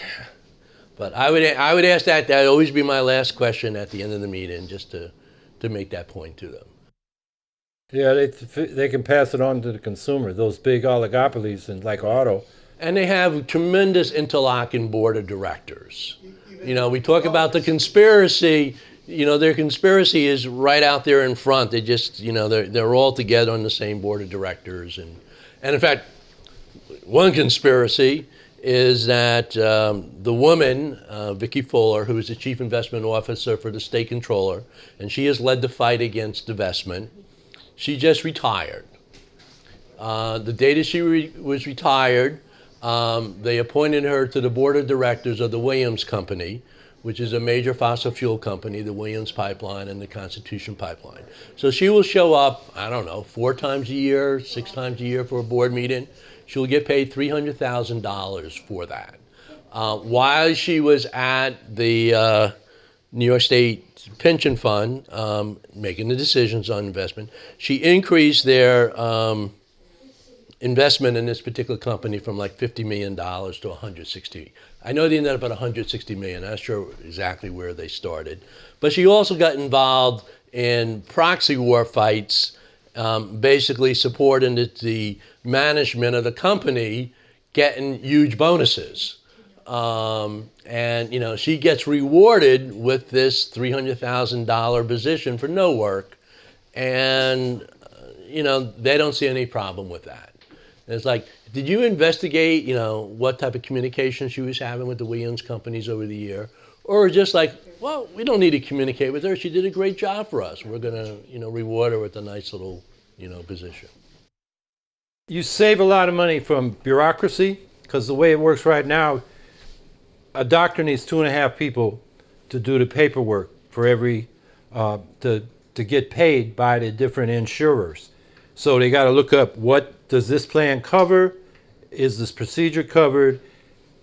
But I would ask that would always be my last question at the end of the meeting, just to make that point to them. Yeah, they can pass it on to the consumer, those big oligopolies and like auto. And they have a tremendous interlocking board of directors. You know, we talk about the conspiracy. You know, their conspiracy is right out there in front. They just, you know, they're all together on the same board of directors. And in fact, one conspiracy is that the woman, Vicki Fuller, who is the chief investment officer for the state controller, and she has led the fight against divestment. She just retired. The day that she was retired, they appointed her to the board of directors of the Williams Company, which is a major fossil fuel company, the Williams Pipeline and the Constitution Pipeline. So she will show up, I don't know, 4 times a year, 6 times a year for a board meeting. She'll get paid $300,000 for that. While she was at the New York State Pension Fund, making the decisions on investment, she increased their investment in this particular company from like $50 million to $160 million. I know they ended up at $160 million. I'm not sure exactly where they started. But she also got involved in proxy war fights, basically supporting the management of the company getting huge bonuses. And, you know, she gets rewarded with this $300,000 position for no work. And, you know, they don't see any problem with that. And it's like, did you investigate, you know, what type of communication she was having with the Williams companies over the year? Or just like, well, we don't need to communicate with her. She did a great job for us. We're going to, you know, reward her with a nice little, you know, position. You save a lot of money from bureaucracy, because the way it works right now, a doctor needs 2.5 people to do the paperwork for every, to get paid by the different insurers. So they got to look up, what does this plan cover? Is this procedure covered?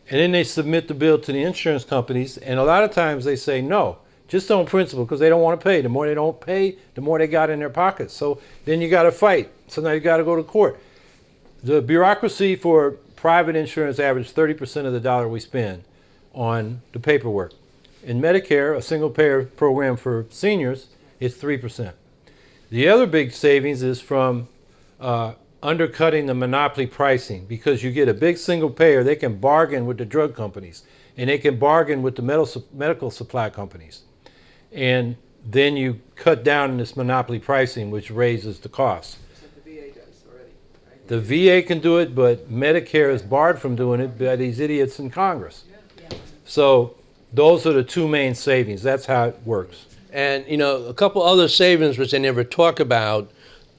And then they submit the bill to the insurance companies, and a lot of times they say no, just on principle, because they don't want to pay. The more they don't pay, the more they got in their pockets. So then you got to fight. So now you got to go to court. The bureaucracy for private insurance averages 30% of the dollar we spend on the paperwork. In Medicare, a single payer program for seniors, it's 3%. The other big savings is from undercutting the monopoly pricing, because you get a big single payer, they can bargain with the drug companies, and they can bargain with the medical supply companies. And then you cut down this monopoly pricing, which raises the cost. The VA does already, right? The VA can do it, but Medicare is barred from doing it by these idiots in Congress. Yeah. So those are the 2 main savings. That's how it works. And, you know, a couple other savings which they never talk about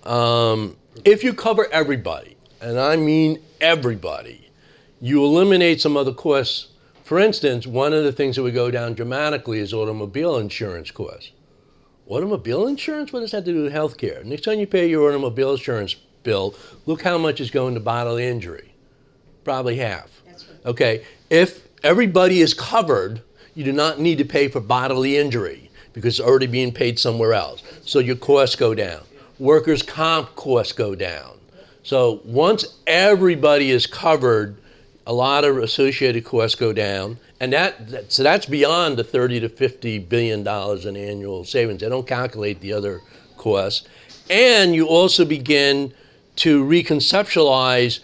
If you cover everybody, and I mean everybody, you eliminate some other costs. For instance, one of the things that would go down dramatically is automobile insurance costs. Automobile insurance? What does that have to do with health care? Next time you pay your automobile insurance bill, look how much is going to bodily injury. Probably half. That's right. Okay, if everybody is covered, you do not need to pay for bodily injury because it's already being paid somewhere else. So your costs go down. Workers' comp costs go down. So once everybody is covered, a lot of associated costs go down, and so that's beyond the $30 to $50 billion in annual savings. They don't calculate the other costs. And you also begin to reconceptualize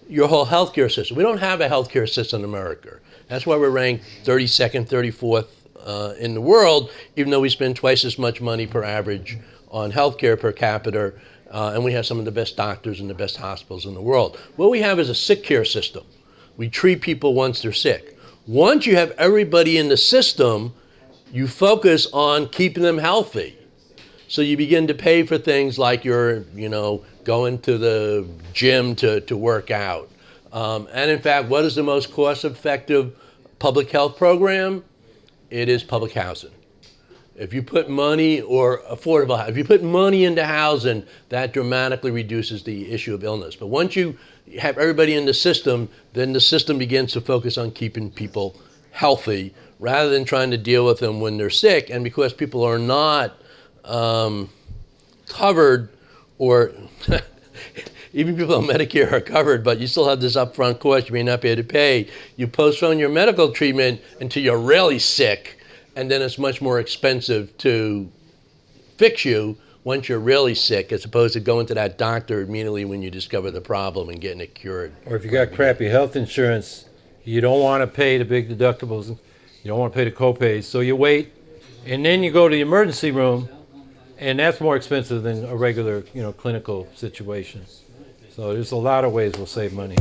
your whole healthcare system. We don't have a healthcare system in America. That's why we're ranked 32nd, 34th in the world, even though we spend twice as much money per average on healthcare per capita, and we have some of the best doctors and the best hospitals in the world. What we have is a sick care system. We treat people once they're sick. Once you have everybody in the system, you focus on keeping them healthy. So you begin to pay for things like you're, going to the gym to work out. And in fact, what is the most cost-effective public health program? It is public housing. If you put money, or affordable, if you put money into housing, that dramatically reduces the issue of illness. But once you have everybody in the system, then the system begins to focus on keeping people healthy rather than trying to deal with them when they're sick. And because people are not covered, or even people on Medicare are covered, but you still have this upfront cost you may not be able to pay, you postpone your medical treatment until you're really sick, and then it's much more expensive to fix you once you're really sick, as opposed to going to that doctor immediately when you discover the problem and getting it cured. Or if you got crappy health insurance, you don't want to pay the big deductibles, you don't want to pay the copays, so you wait, and then you go to the emergency room, and that's more expensive than a regular, clinical situation. So there's a lot of ways we'll save money.